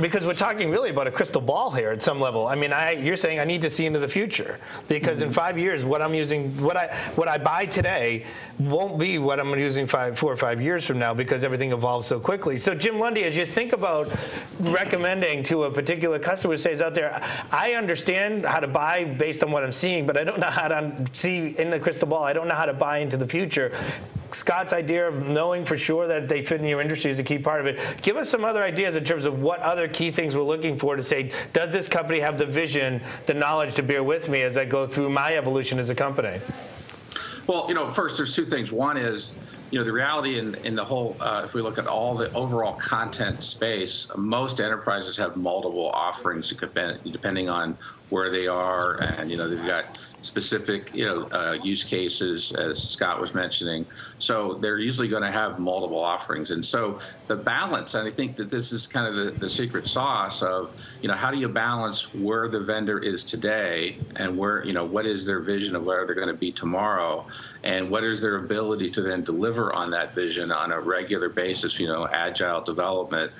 because we're talking really about a crystal ball here at some level. You're saying I need to see into the future, because in 5 years, what I'm using, what I buy today won't be what I'm using 4 or 5 years from now, because everything evolves so quickly. So Jim Lundy, as you think about recommending to a particular customer who says out there, I understand how to buy based on what I'm seeing, but I don't know how to see in the crystal ball. I don't know how to buy into the future. Scott's idea of knowing for sure that they fit in your industry is a key part of it. Give us some other ideas in terms of what other key things we're looking for to say, does this company have the vision, the knowledge to bear with me as I go through my evolution as a company? Well, first there's two things. One is, the reality in the whole, if we look at all the overall content space, most enterprises have multiple offerings depending on where they are, and they've got specific use cases, as Scott was mentioning. So they're usually going to have multiple offerings, and so the balance. And I think that this is kind of the secret sauce of how do you balance where the vendor is today and where what is their vision of where they're going to be tomorrow, and what is their ability to then deliver on that vision on a regular basis. Agile development.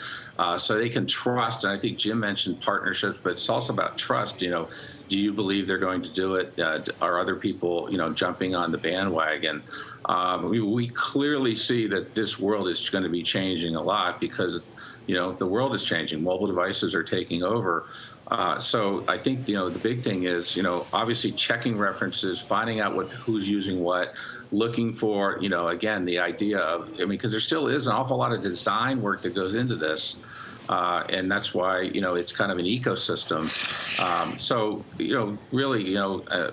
So they can trust, and I think Jim mentioned partnerships, but it's also about trust. Do you believe they're going to do it? Are other people, jumping on the bandwagon? We clearly see that this world is going to be changing a lot because, the world is changing. Mobile devices are taking over. So I think, the big thing is, obviously checking references, finding out who's using what, looking for, again, the idea of, because there still is an awful lot of design work that goes into this. And that's why, it's kind of an ecosystem. So, really,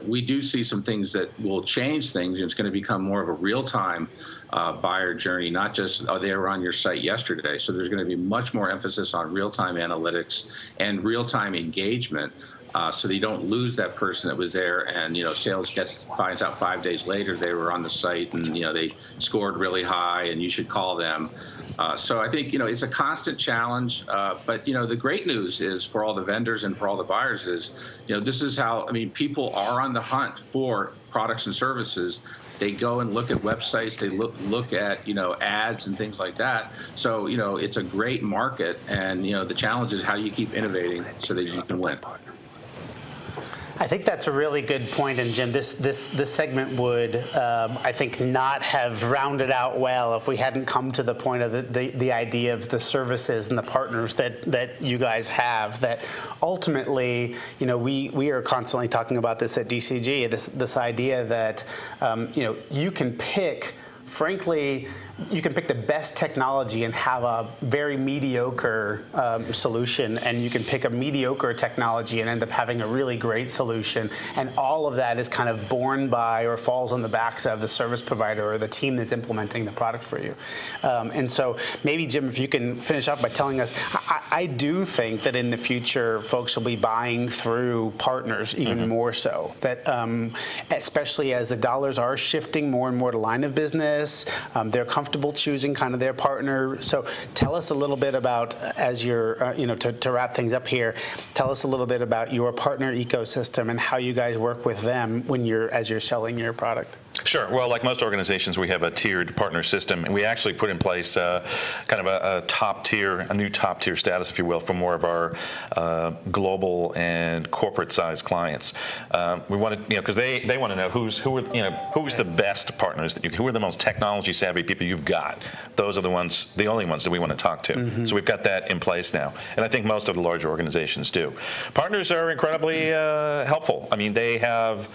we do see some things that will change things. And it's going to become more of a real-time buyer journey, not just, they were on your site yesterday. So there's going to be much more emphasis on real-time analytics and real-time engagement. So that you don't lose that person that was there, and sales finds out 5 days later they were on the site and they scored really high, and you should call them. So I think it's a constant challenge. But the great news is for all the vendors and for all the buyers is this is how people are on the hunt for products and services. They go and look at websites. They look at ads and things like that. So it's a great market, and the challenge is how do you keep innovating so that you can win. I think that's a really good point, and Jim, this segment would, I think, not have rounded out well if we hadn't come to the point of the idea of the services and the partners that you guys have. That ultimately, we are constantly talking about this at DCG. This idea that you can pick. Frankly, you can pick the best technology and have a very mediocre solution, and you can pick a mediocre technology and end up having a really great solution. And all of that is kind of borne by or falls on the backs of the service provider or the team that's implementing the product for you. And so maybe, Jim, if you can finish up by telling us, I do think that in the future, folks will be buying through partners even more so. That especially as the dollars are shifting more and more to line of business, they're comfortable choosing kind of their partner. So tell us a little bit about, as you're, to wrap things up here, tell us a little bit about your partner ecosystem and how you guys work with them as you're selling your product. Sure. Well, like most organizations, we have a tiered partner system, and we actually put in place kind of a new top tier status, if you will, for more of our global and corporate sized clients. We want to, because they want to know who's the best partners who are the most technology savvy people you've got. Those are the only ones that we want to talk to. So we've got that in place now, and I think most of the larger organizations do. Partners are incredibly helpful. They have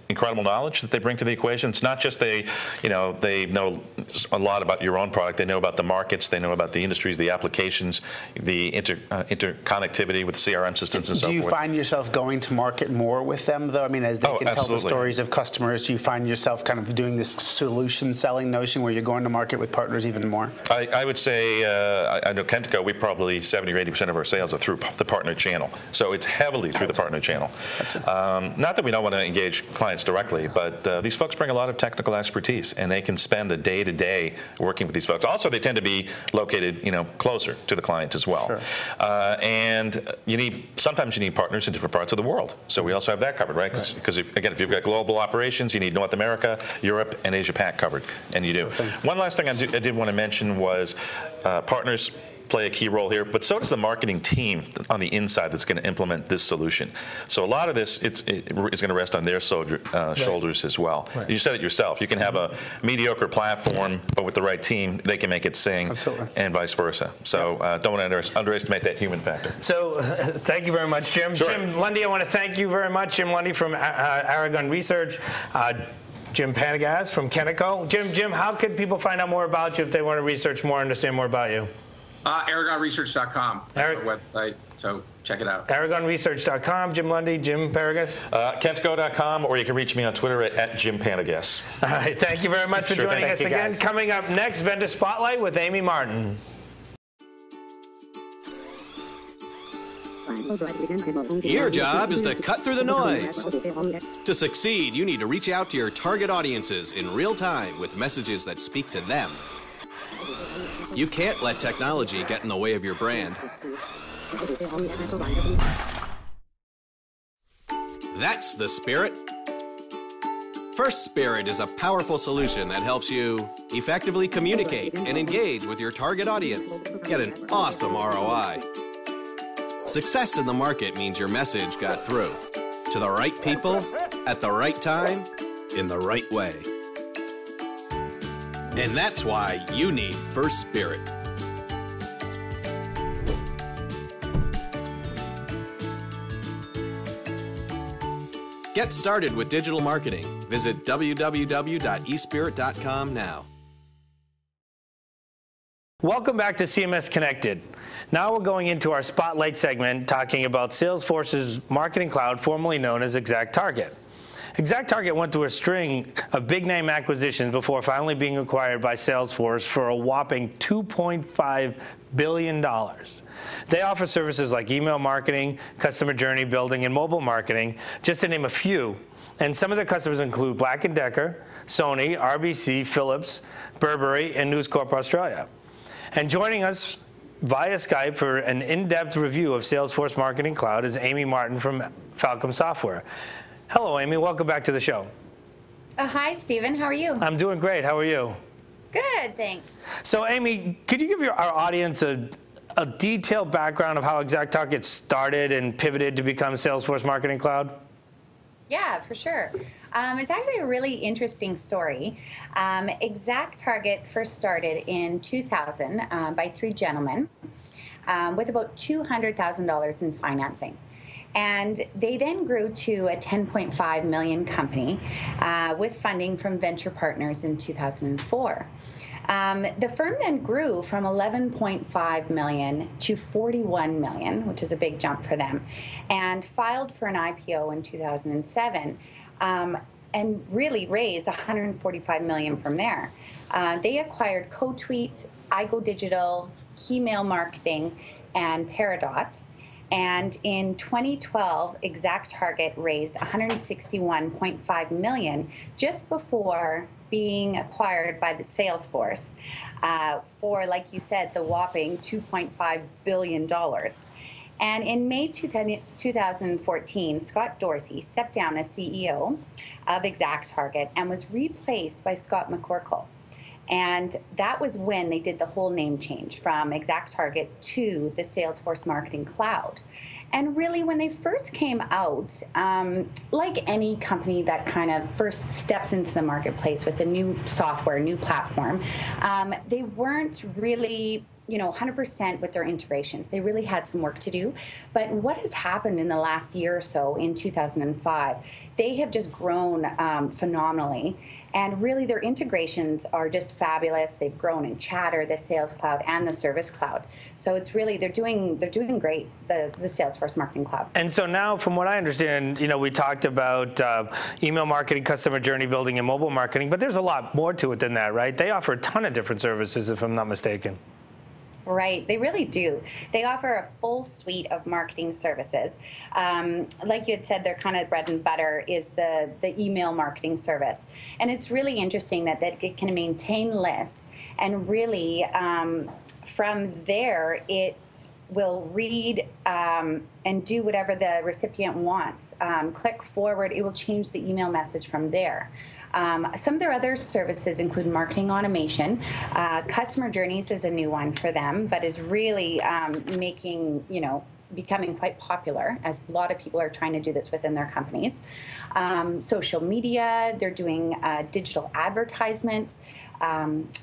incredible knowledge that they bring to the equation. It's not just they know a lot about your own product. They know about the markets. They know about the industries, the applications, the interconnectivity with CRM systems and so forth. Do you find yourself going to market more with them, though? As they can tell the stories of customers, do you find yourself kind of doing this solution selling notion where you're going to market with partners even more? I would say, I know Kentico, we probably 70 or 80% of our sales are through the partner channel. So it's heavily through the partner channel. Not that we don't want to engage clients directly, but these folks bring a lot of technical expertise, and they can spend the day-to-day working with these folks. Also, they tend to be located, closer to the client as well. Sure. And sometimes you need partners in different parts of the world. So we also have that covered, right? Because if you've got global operations, you need North America, Europe, and Asia Pac covered, and you do. Okay. One last thing I did want to mention was partners play a key role here, but so does the marketing team on the inside that's going to implement this solution. So a lot of this is going to rest on their shoulders as well. Right. You said it yourself. You can have a mediocre platform, but with the right team, they can make it sing. Absolutely. And vice versa. So don't want to underestimate that human factor. So thank you very much, Jim. Sure. Jim Lundy, I want to thank you very much. Jim Lundy from Aragon Research. Jim Panagas from Kenico. Jim, how could people find out more about you if they want to research more, understand more about you? AragonResearch.com. That's our website, so check it out. AragonResearch.com. Jim Lundy, Jim Panagas. Kentico.com, or you can reach me on Twitter at Jim Panagas. All right, thank you very much for joining us again. Coming up next, Vendor Spotlight with Amy Martyn. Your job is to cut through the noise. To succeed, you need to reach out to your target audiences in real time with messages that speak to them. You can't let technology get in the way of your brand. That's the spirit. First Spirit is a powerful solution that helps you effectively communicate and engage with your target audience. Get an awesome ROI. Success in the market means your message got through to the right people at the right time in the right way. And that's why you need First Spirit. Get started with digital marketing. Visit www.espirit.com now. Welcome back to CMS Connected. Now we're going into our Spotlight segment talking about Salesforce's Marketing Cloud, formerly known as ExactTarget. ExactTarget went through a string of big-name acquisitions before finally being acquired by Salesforce for a whopping $2.5 billion. They offer services like email marketing, customer journey building, and mobile marketing, just to name a few. And some of their customers include Black & Decker, Sony, RBC, Philips, Burberry, and News Corp Australia. And joining us via Skype for an in-depth review of Salesforce Marketing Cloud is Amy Martyn from Falcom Software. Hello, Amy. Welcome back to the show. Hi, Stephen. How are you? I'm doing great. How are you? Good, thanks. So, Amy, could you give our audience a detailed background of how ExactTarget started and pivoted to become Salesforce Marketing Cloud? Yeah, for sure. It's actually a really interesting story. ExactTarget first started in 2000 by three gentlemen with about $200,000 in financing. And they then grew to a 10.5 million company with funding from venture partners in 2004. The firm then grew from 11.5 million to 41 million, which is a big jump for them, and filed for an IPO in 2007 and really raised 145 million from there. They acquired CoTweet, iGo Digital, Keymail Marketing, and Peridot. And in 2012, ExactTarget raised 161.5 million just before being acquired by the Salesforce for, like you said, the whopping $2.5 billion. And in May 2014, Scott Dorsey stepped down as CEO of ExactTarget and was replaced by Scott McCorkle. And that was when they did the whole name change from ExactTarget to the Salesforce Marketing Cloud. And really, when they first came out, like any company that kind of first steps into the marketplace with a new software, new platform, they weren't really 100% with their integrations. They really had some work to do. But what has happened in the last year or so, in 2005, they have just grown phenomenally. And really, their integrations are just fabulous. They've grown in Chatter, the Sales Cloud, and the Service Cloud. So it's really, they're doing great, the Salesforce Marketing Cloud. And so now, from what I understand, we talked about email marketing, customer journey building, and mobile marketing, but there's a lot more to it than that, right? They offer a ton of different services, if I'm not mistaken. Right, they really do. They offer a full suite of marketing services. Like you had said, their kind of bread and butter is the email marketing service. And it's really interesting that it can maintain lists. And really, from there, it will read and do whatever the recipient wants. Click forward, it will change the email message from there. Some of their other services include marketing automation. Customer journeys is a new one for them, but is really making, becoming quite popular, as a lot of people are trying to do this within their companies. Social media, they're doing digital advertisements,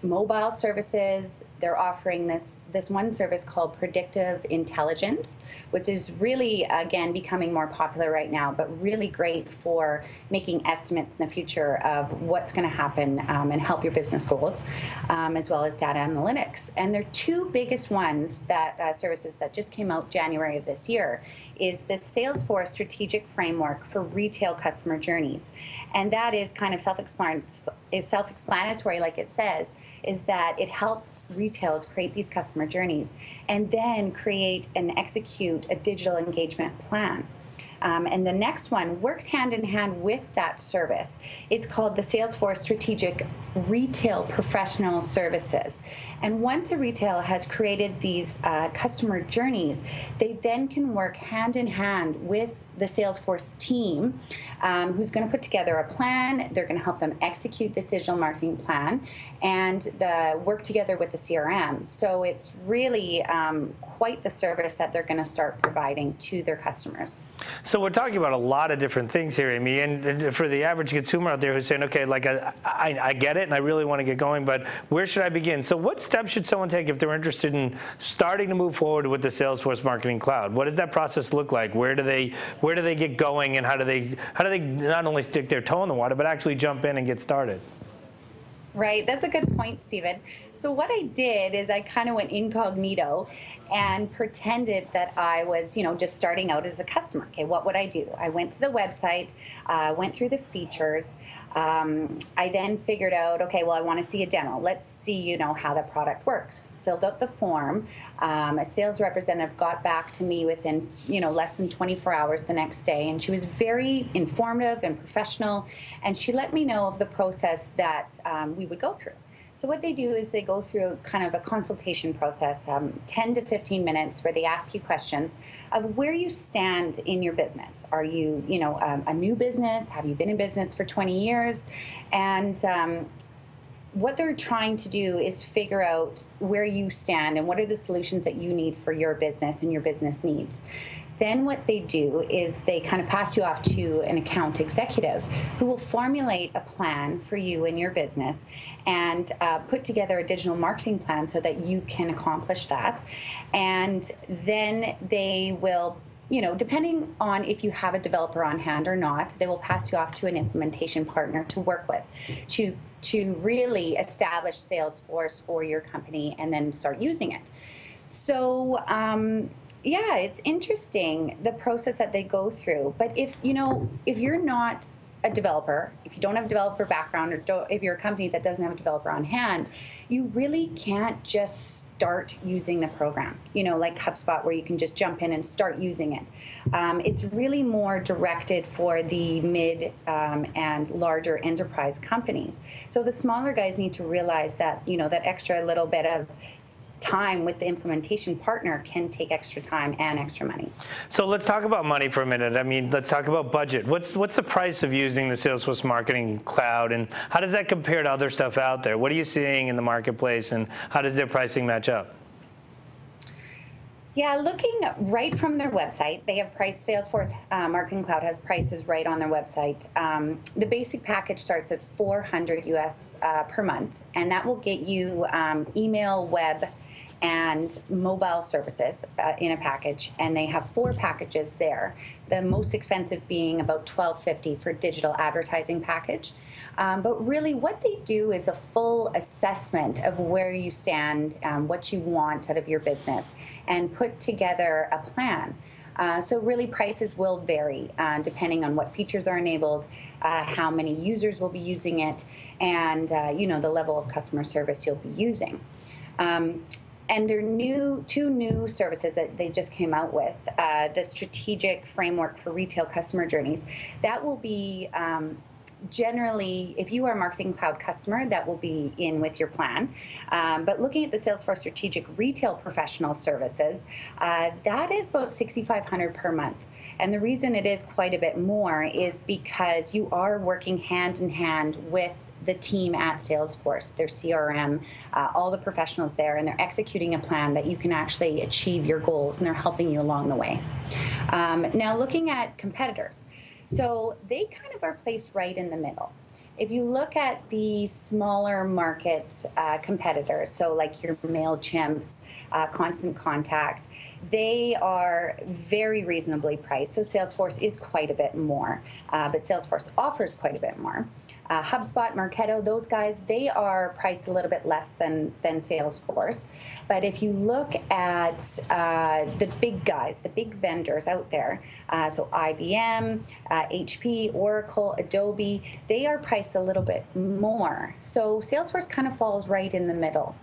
mobile services. They're offering this one service called Predictive Intelligence, which is really, again, becoming more popular right now, but really great for making estimates in the future of what's going to happen and help your business goals, as well as data analytics. And their two biggest ones, that services that just came out January of this year, is the Salesforce strategic framework for retail customer journeys. And that is kind of self-explanatory, like it says, is that it helps retailers create these customer journeys and then create and execute a digital engagement plan. And the next one works hand in hand with that service. It's called the Salesforce Strategic Retail Professional Services. And once a retailer has created these customer journeys, they then can work hand in hand with the Salesforce team, who's going to put together a plan. They're going to help them execute this digital marketing plan and work together with the CRM. So it's really quite the service that they're going to start providing to their customers. So we're talking about a lot of different things here, Amy, and for the average consumer out there who's saying, okay, like I get it and I really want to get going, but where should I begin? So what steps should someone take if they're interested in starting to move forward with the Salesforce Marketing Cloud? What does that process look like? Where do they get going, and how do they not only stick their toe in the water, but actually jump in and get started? Right, that's a good point, Stephen. So what I did is I kind of went incognito and pretended that I was, just starting out as a customer. Okay, what would I do? I went to the website, went through the features. I then figured out, okay, well, I want to see a demo. Let's see, how the product works. Filled out the form. A sales representative got back to me within, less than 24 hours the next day, and she was very informative and professional, and she let me know of the process that we would go through. So what they do is they go through kind of a consultation process, 10 to 15 minutes, where they ask you questions of where you stand in your business. Are you, a new business? Have you been in business for 20 years? And what they're trying to do is figure out where you stand and what are the solutions that you need for your business and your business needs. Then what they do is they kind of pass you off to an account executive who will formulate a plan for you and your business and put together a digital marketing plan so that you can accomplish that. And then they will, depending on if you have a developer on hand or not, they will pass you off to an implementation partner to work with to really establish Salesforce for your company and then start using it. So, yeah, it's interesting, the process that they go through. But if you're not a developer, if you don't have a developer background, or if you're a company that doesn't have a developer on hand, you really can't just start using the program, like HubSpot, where you can just jump in and start using it. It's really more directed for the mid and larger enterprise companies. So the smaller guys need to realize that, that extra little bit of time with the implementation partner can take extra time and extra money. So let's talk about money for a minute. I mean, let's talk about budget. What's the price of using the Salesforce Marketing Cloud, and how does that compare to other stuff out there? What are you seeing in the marketplace, and how does their pricing match up? Yeah, looking right from their website, they have price. Salesforce Marketing Cloud has prices right on their website. The basic package starts at $400 US per month, and that will get you email, web, and mobile services in a package, and they have 4 packages there. The most expensive being about $12.50 for digital advertising package. But really what they do is a full assessment of where you stand, what you want out of your business, and put together a plan. So really prices will vary depending on what features are enabled, how many users will be using it, and the level of customer service you'll be using. And their two new services that they just came out with, the strategic framework for retail customer journeys, that will be generally, if you are a Marketing Cloud customer, that will be in with your plan. But looking at the Salesforce Strategic Retail Professional Services, that is about $6,500 per month. And the reason it is quite a bit more is because you are working hand in hand with the team at Salesforce, their CRM, all the professionals there, and they're executing a plan that you can actually achieve your goals, and they're helping you along the way. Now, looking at competitors, so they kind of are placed right in the middle. If you look at the smaller market competitors, so like your MailChimps, Constant Contact, they are very reasonably priced. So Salesforce is quite a bit more, but Salesforce offers quite a bit more. HubSpot, Marketo, those guys, they are priced a little bit less than Salesforce. But if you look at the big guys, the big vendors out there, so IBM, HP, Oracle, Adobe, they are priced a little bit more. So Salesforce kind of falls right in the middle.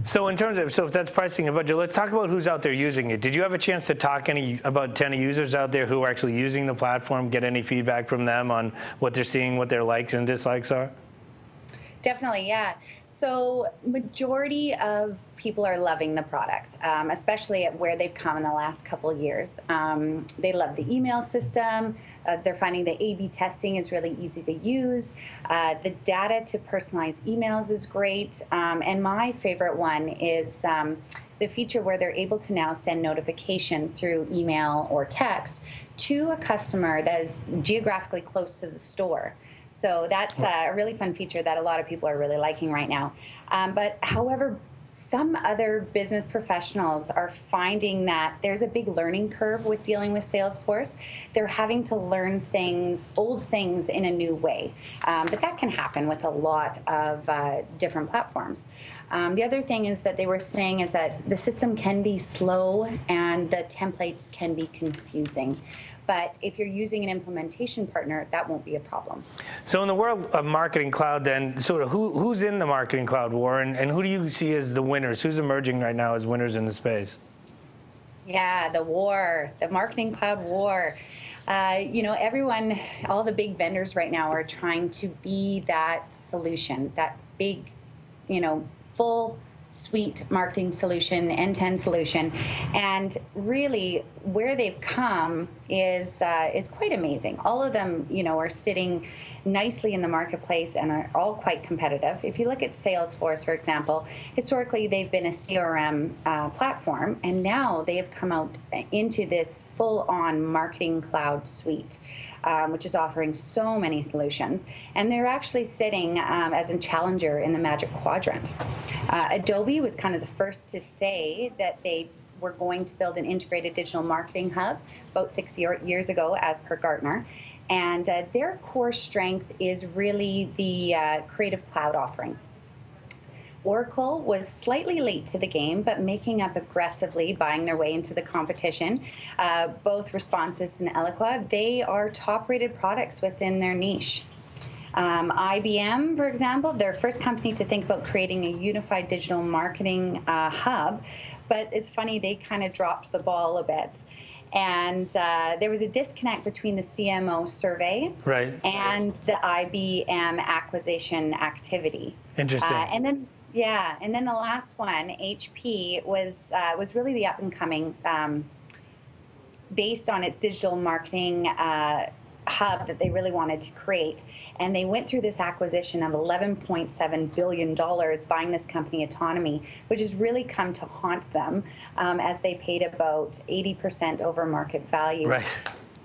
So in terms of, so if that's pricing a budget, let's talk about who's out there using it. Did you have a chance to talk about any users out there who are actually using the platform, get any feedback from them on what they're seeing, what their likes and dislikes are? Definitely, yeah. So majority of people are loving the product, especially at where they've come in the last couple of years. They love the email system. They're finding that A/B testing is really easy to use. The data to personalize emails is great. And my favorite one is the feature where they're able to now send notifications through email or text to a customer that is geographically close to the store. So that's a really fun feature that a lot of people are really liking right now. But however, some other business professionals are finding that there's a big learning curve with dealing with Salesforce. They're having to learn things, old things, in a new way. But that can happen with a lot of different platforms. The other thing is that they were saying is that the system can be slow and the templates can be confusing. But if you're using an implementation partner, that won't be a problem. So in the world of Marketing Cloud, then, sort of who's in the Marketing Cloud war, and who do you see as the winners? Who's emerging right now as winners in the space? Yeah, the war, the Marketing Cloud war. You know, everyone, all the big vendors right now are trying to be that solution, that big, you know, full suite marketing solution, end-to-end solution, and really where they've come is quite amazing. All of them, you know, are sitting nicely in the marketplace and are all quite competitive. If you look at Salesforce, for example, historically they've been a CRM platform, and now they have come out into this full-on Marketing Cloud suite. Which is offering so many solutions. And they're actually sitting as a challenger in the Magic Quadrant. Adobe was kind of the first to say that they were going to build an integrated digital marketing hub about 6 years ago, as per Gartner. And their core strength is really the Creative Cloud offering. Oracle was slightly late to the game, but making up aggressively, buying their way into the competition. Both Responses and Eloqua, they are top-rated products within their niche. IBM, for example, they're first company to think about creating a unified digital marketing hub, but it's funny, they kind of dropped the ball a bit. And there was a disconnect between the CMO survey and the IBM acquisition activity. Interesting. And then the last one, HP, was really the up-and-coming, based on its digital marketing hub that they really wanted to create. And they went through this acquisition of $11.7 billion, buying this company Autonomy, which has really come to haunt them as they paid about 80% over market value. Right.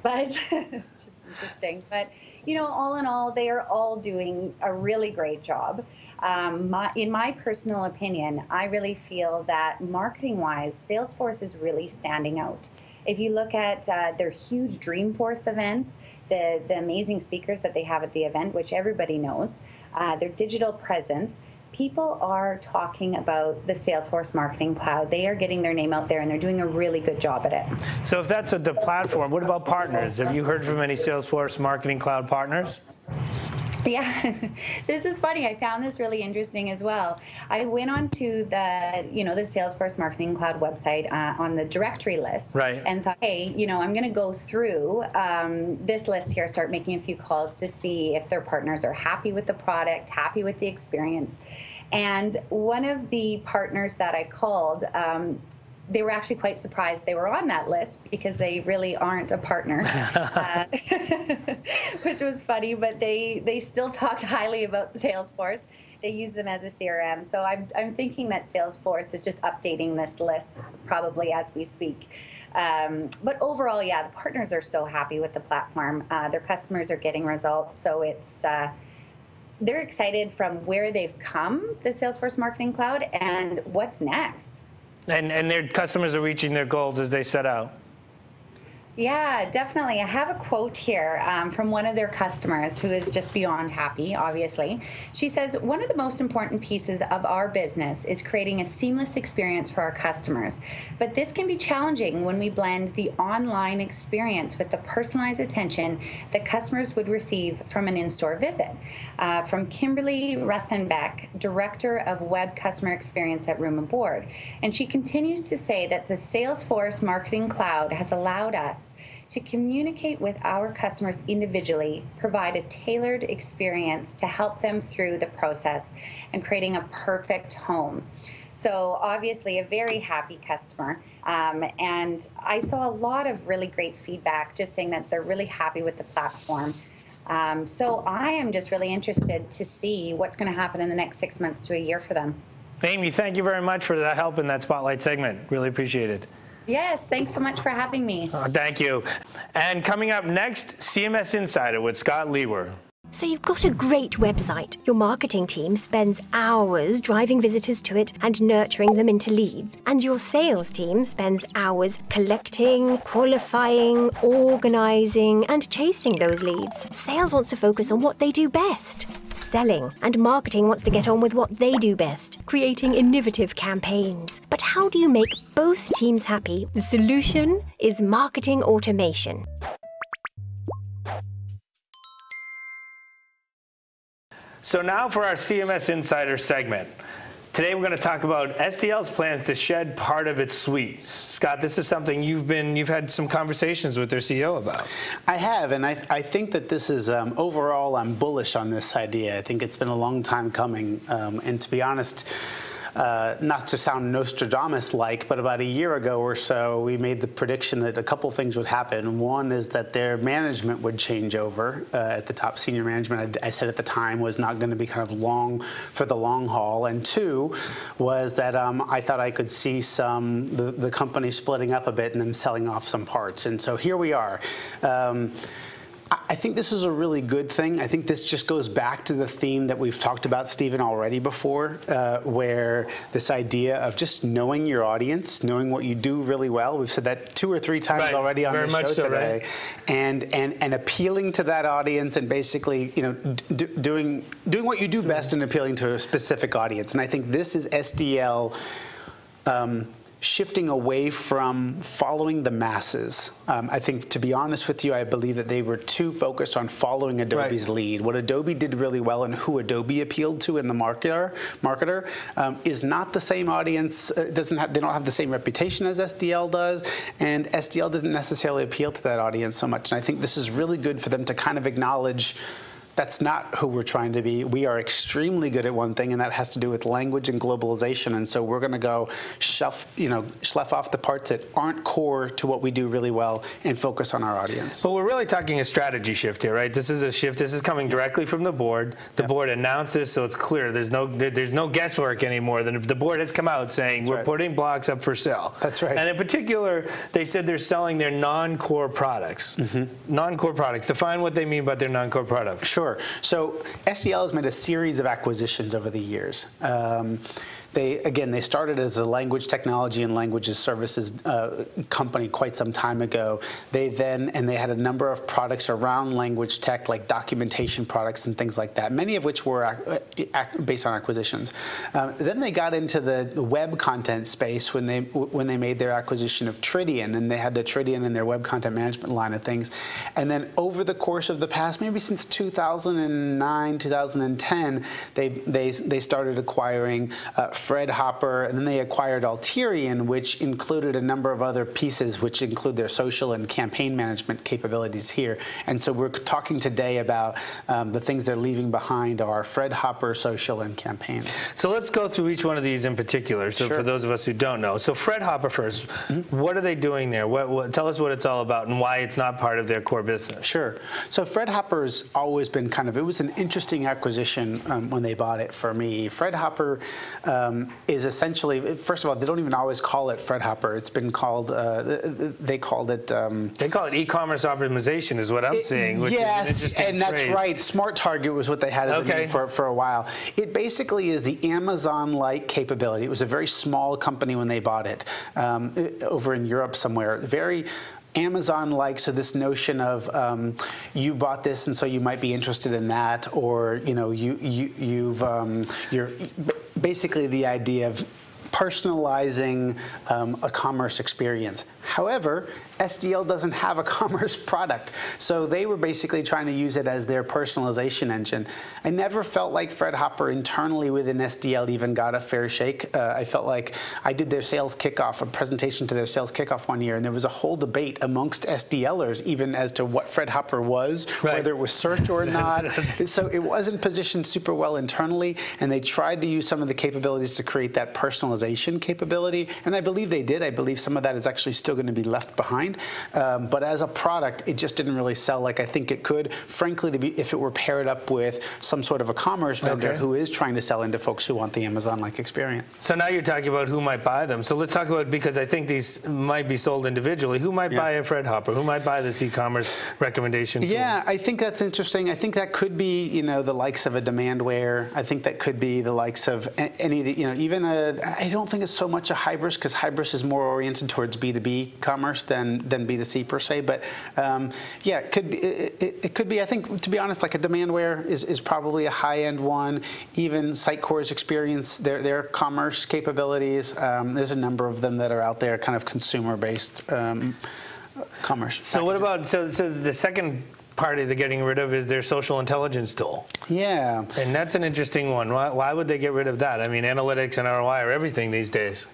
But, which is interesting. But, you know, all in all, they are all doing a really great job. In my personal opinion, I really feel that marketing-wise, Salesforce is really standing out. If you look at their huge Dreamforce events, the amazing speakers that they have at the event, which everybody knows, their digital presence, people are talking about the Salesforce Marketing Cloud. They are getting their name out there, and they're doing a really good job at it. So if that's the platform, what about partners? Have you heard from any Salesforce Marketing Cloud partners? Yeah, this is funny. I found this really interesting as well. I went onto the Salesforce Marketing Cloud website on the directory list, and thought, hey, I'm going to go through this list here, start making a few calls to see if their partners are happy with the product, happy with the experience. And one of the partners that I called, they were actually quite surprised they were on that list because they really aren't a partner, which was funny, but they still talked highly about Salesforce. They use them as a CRM. So I'm thinking that Salesforce is just updating this list probably as we speak. But overall, yeah, the partners are so happy with the platform. Their customers are getting results. So it's they're excited from where they've come, the Salesforce Marketing Cloud, and what's next. And their customers are reaching their goals as they set out. Yeah, definitely. I have a quote here from one of their customers who is just beyond happy, obviously. She says, "One of the most important pieces of our business is creating a seamless experience for our customers. But this can be challenging when we blend the online experience with the personalized attention that customers would receive from an in-store visit." From Kimberly Rethenbeck, Director of Web Customer Experience at Room and Board. And she continues to say that the Salesforce Marketing Cloud has allowed us to communicate with our customers individually, provide a tailored experience to help them through the process and creating a perfect home. So obviously a very happy customer. And I saw a lot of really great feedback just saying that they're really happy with the platform. So I am just really interested to see what's going to happen in the next 6 months to a year for them. Amy, thank you very much for that help in that Spotlight segment. Really appreciate it. Yes, thanks so much for having me. Thank you. And coming up next, CMS Insider with Scott Liewehr. So you've got a great website. Your marketing team spends hours driving visitors to it and nurturing them into leads. And your sales team spends hours collecting, qualifying, organizing, and chasing those leads. Sales wants to focus on what they do best. Selling, and marketing wants to get on with what they do best, creating innovative campaigns. But how do you make both teams happy? The solution is marketing automation. So now for our CMS Insider segment. Today we're going to talk about SDL's plans to shed part of its suite. Scott, this is something you've had some conversations with their CEO about. I have, and I think that this is, overall, I'm bullish on this idea. I think it's been a long time coming, and to be honest, not to sound Nostradamus-like, but about a year ago or so, we made the prediction that a couple things would happen. One is that their management would change over at the top senior management. I said at the time was not going to be kind of long for the long haul. And two was that I thought I could see the company splitting up a bit and them selling off some parts. And so here we are. I think this is a really good thing. I think this just goes back to the theme that we've talked about, Stephen, already before, where this idea of just knowing your audience, knowing what you do really well. We've said that 2 or 3 times already on the show today, right? and appealing to that audience and basically, doing what you do best and appealing to a specific audience. And I think this is SDL. Shifting away from following the masses. I think, to be honest with you, I believe that they were too focused on following Adobe's lead. What Adobe did really well and who Adobe appealed to in the marketer is not the same audience. They don't have the same reputation as SDL does, and SDL doesn't necessarily appeal to that audience so much. And I think this is really good for them to kind of acknowledge that's not who we're trying to be. We are extremely good at one thing, and that has to do with language and globalization. And so we're going to go slough off the parts that aren't core to what we do really well and focus on our audience. But we're really talking a strategy shift here, right? This is a shift. This is coming directly from the board. The board announced this, so it's clear. There's no guesswork anymore. The board has come out saying we're putting blocks up for sale. That's right. And in particular, they said they're selling their non-core products. Non-core products. Define what they mean by their non-core products. Sure. So SDL has made a series of acquisitions over the years. They started as a language technology and languages services company quite some time ago. They had a number of products around language tech, like documentation products and things like that, many of which were based on acquisitions. Then they got into the web content space when they made their acquisition of Tridian, and they had the Tridian in their web content management line of things. And then over the course of the past, maybe since 2000, 2009, 2010, they started acquiring Fred Hopper, and then they acquired Alterian, which included a number of other pieces, which include their social and campaign management capabilities here. And so we're talking today about the things they're leaving behind are Fred Hopper, social, and campaigns. So let's go through each one of these in particular. So Sure. for those of us who don't know, so Fred Hopper first, what are they doing there? Tell us what it's all about and why it's not part of their core business. Sure. So Fred Hopper's always been it was an interesting acquisition when they bought it for me. Fred Hopper is essentially, first of all, they don't even always call it Fred Hopper. It's been called, they called it... they call it e-commerce optimization is what I'm seeing, which yes, is an interesting and that's phrase. right. Smart Target was what they had as a name for a while. It basically is the Amazon-like capability. It was a very small company when they bought it, over in Europe somewhere. Very Amazon-like, so this notion of you bought this and so you might be interested in that, or you're basically the idea of personalizing a commerce experience. However, SDL doesn't have a commerce product, so they were basically trying to use it as their personalization engine. I never felt like Fred Hopper internally within SDL even got a fair shake. I felt like I did their sales kickoff, a presentation to their sales kickoff one year, and there was a whole debate amongst SDLers even as to what Fred Hopper was, whether it was search or not. So it wasn't positioned super well internally, and they tried to use some of the capabilities to create that personalization capability, and I believe they did. I believe some of that is actually still going to be left behind. But as a product, it just didn't really sell like I think it could. Frankly, if it were paired up with some sort of a commerce vendor who is trying to sell into folks who want the Amazon-like experience. So now you're talking about who might buy them. So let's talk about, because I think these might be sold individually, who might buy a Fred Hopper? Who might buy this e-commerce recommendation tool? Yeah, I think that's interesting. I think that could be, the likes of a Demandware. I think that could be the likes of any, even I don't think it's so much a Hybris, because Hybris is more oriented towards B2B commerce than B2C per se, but yeah, it could be. It could be. I think, to be honest, like a Demandware is probably a high-end one. Even Sitecore's experience, their commerce capabilities. There's a number of them that are out there, kind of consumer-based commerce. So what about so the second party they're getting rid of is their social intelligence tool? Yeah, and that's an interesting one. Why would they get rid of that? I mean, analytics and ROI are everything these days.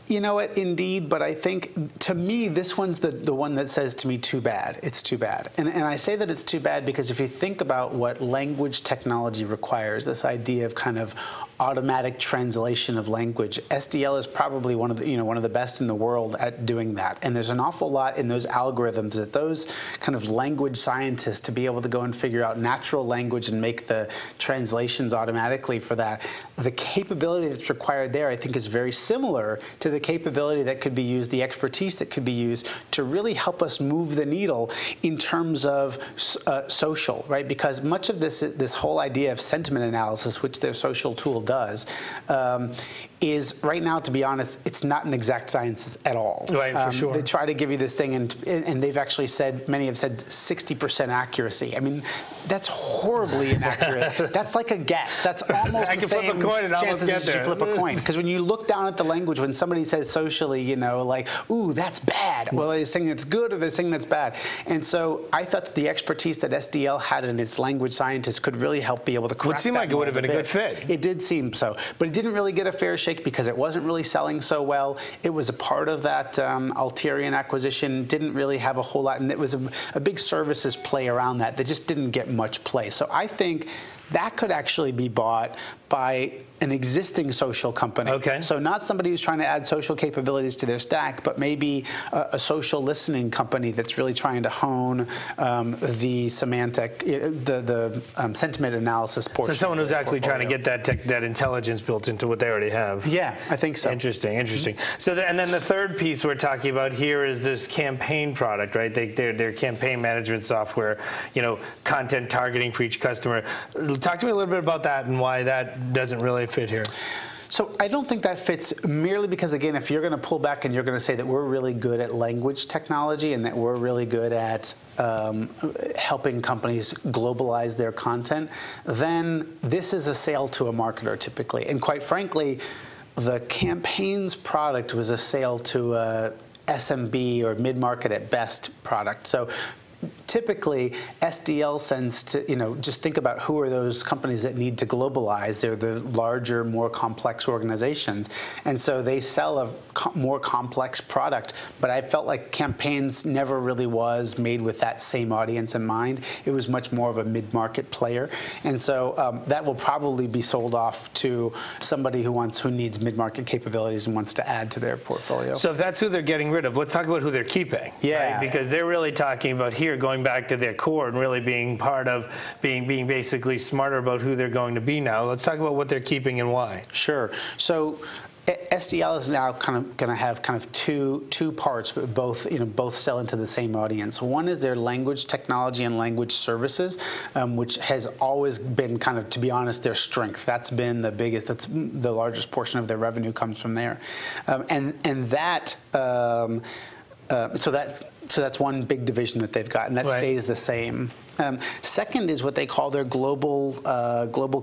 You know what, indeed, but I think, to me, this one's the one that says to me, too bad. It's too bad. And I say that it's too bad because if you think about what language technology requires, this idea of kind of automatic translation of language, SDL is probably one of the best in the world at doing that. And there's an awful lot in those algorithms that those kind of language scientists, to be able to go and figure out natural language and make the translations automatically for that, the capability that's required there, I think, is very similar to the capability that could be used, the expertise that could be used to really help us move the needle in terms of social, right? Because much of this whole idea of sentiment analysis, which their social tool does, is right now, to be honest, it's not an exact science at all. Right, for sure. They try to give you this thing, and they've actually said, many have said 60% accuracy. I mean, that's horribly inaccurate. That's like a guess. That's almost I the can same flip a coin and almost get there. You flip a coin. Because when you look down at the language, when somebody says socially, like, ooh, that's bad. Well, they're saying it's good or they're saying that's bad. And so I thought that the expertise that SDL had in its language scientists could really help be able to crack Would seem that like it would have been a good fit. It did seem so. But it didn't really get a fair shake because it wasn't really selling so well. It was a part of that Alterian acquisition, didn't really have a whole lot, and it was a big services play around that just didn't get much play. So I think that could actually be bought by an existing social company. Okay. So not somebody who's trying to add social capabilities to their stack, but maybe a social listening company that's really trying to hone the semantic, the sentiment analysis portion. So someone who's actually trying to get that intelligence built into what they already have. Yeah, I think so. Interesting, interesting. So and then the third piece we're talking about here is this campaign product, right? Their campaign management software, content targeting for each customer. Talk to me a little bit about that and why that doesn't really fit here. So I don't think that fits merely because, again, if you're going to pull back and you're going to say that we're really good at language technology and that we're really good at helping companies globalize their content, then this is a sale to a marketer typically. And quite frankly, the campaigns product was a sale to a SMB or mid-market at best product. So typically SDL sends to, just think about who are those companies that need to globalize. They're the larger, more complex organizations. And so they sell a more complex product. But I felt like Campaigns never really was made with that same audience in mind. It was much more of a mid-market player. And so that will probably be sold off to somebody who needs mid-market capabilities and wants to add to their portfolio. So if that's who they're getting rid of, let's talk about who they're keeping. Yeah. Right? Because they're really talking about here going back to their core and really being part of being basically smarter about who they're going to be now. Let's talk about what they're keeping and why. Sure. So SDL is now kind of going to have kind of two parts, but both sell into the same audience. One is their language technology and language services, which has always been kind of, to be honest, their strength. That's been the biggest. That's the largest portion of their revenue comes from there, So that's one big division that they've got, and that stays the same. Second is what they call their global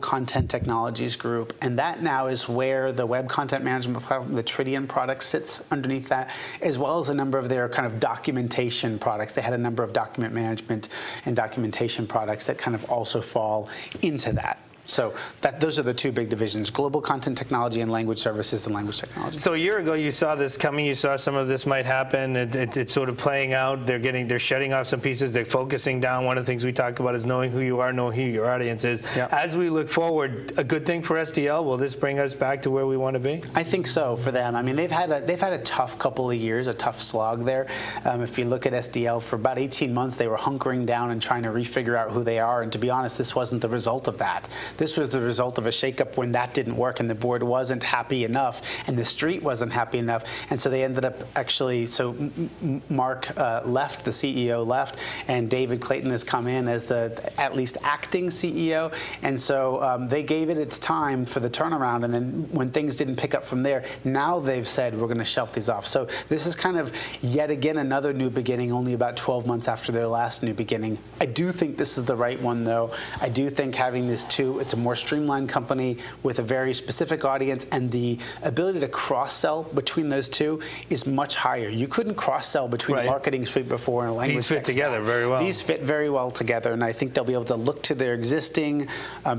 content technologies group, and that now is where the web content management platform, the Tridion product, sits underneath that, as well as a number of their kind of documentation products. They had a number of document management and documentation products that kind of also fall into that. So those are the two big divisions: global content technology and language services and language technology. So a year ago, you saw this coming. You saw some of this might happen. It's sort of playing out. They're shedding off some pieces. They're focusing down. One of the things we talk about is knowing who you are, knowing who your audience is. Yep. As we look forward, a good thing for SDL. Will this bring us back to where we want to be? I think so for them. I mean, they've had a tough couple of years, a tough slog there. If you look at SDL, for about 18 months, they were hunkering down and trying to refigure out who they are. And to be honest, this wasn't the result of that. This was the result of a shakeup when that didn't work and the board wasn't happy enough and the street wasn't happy enough. And so they ended up actually, Mark left, the CEO left, and David Clayton has come in as the at least acting CEO. And so they gave it its time for the turnaround. And then when things didn't pick up from there, now they've said, we're going to shelf these off. So this is kind of yet again another new beginning, only about 12 months after their last new beginning. I do think this is the right one, though. I do think having this it's a more streamlined company with a very specific audience, and the ability to cross-sell between those two is much higher. You couldn't cross-sell between a marketing suite before and a language. These fit together very well. These fit very well together, and I think they'll be able to look to their existing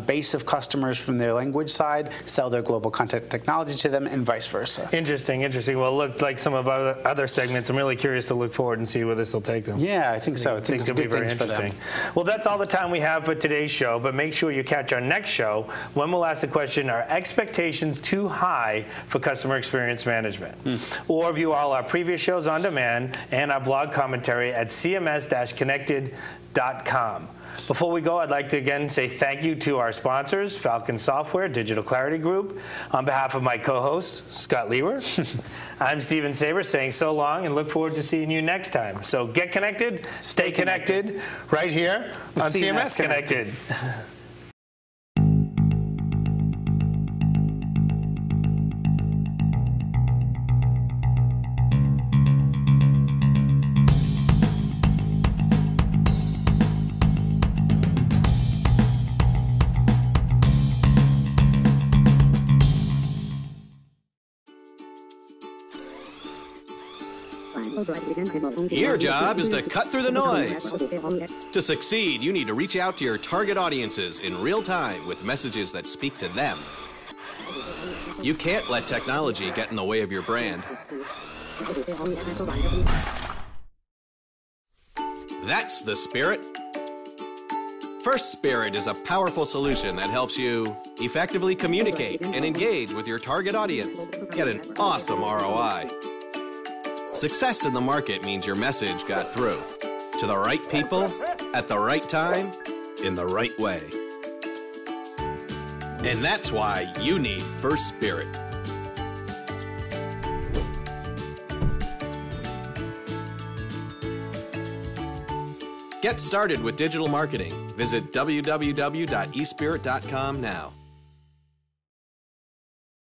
base of customers from their language side, sell their global content technology to them, and vice versa. Interesting. Well, it looked like some of our other segments. I'm really curious to look forward and see where this will take them. Yeah, I think so. I think it'll be very interesting. Well, that's all the time we have for today's show, but make sure you catch our next show when we'll ask the question, are expectations too high for customer experience management? Or view all our previous shows on demand and our blog commentary at CMS-Connected.com. Before we go, I'd like to again say thank you to our sponsors, Falcon Software, Digital Clarity Group. On behalf of my co-host, Scott Liewehr, I'm Steven Saber saying so long and look forward to seeing you next time. So get connected, stay connected, right here on CMS Connected. Your job is to cut through the noise. To succeed, you need to reach out to your target audiences in real time with messages that speak to them. You can't let technology get in the way of your brand. That's the spirit. First Spirit is a powerful solution that helps you effectively communicate and engage with your target audience. Get an awesome ROI. Success in the market means your message got through to the right people at the right time in the right way. And that's why you need First Spirit. Get started with digital marketing. Visit www.espirit.com now.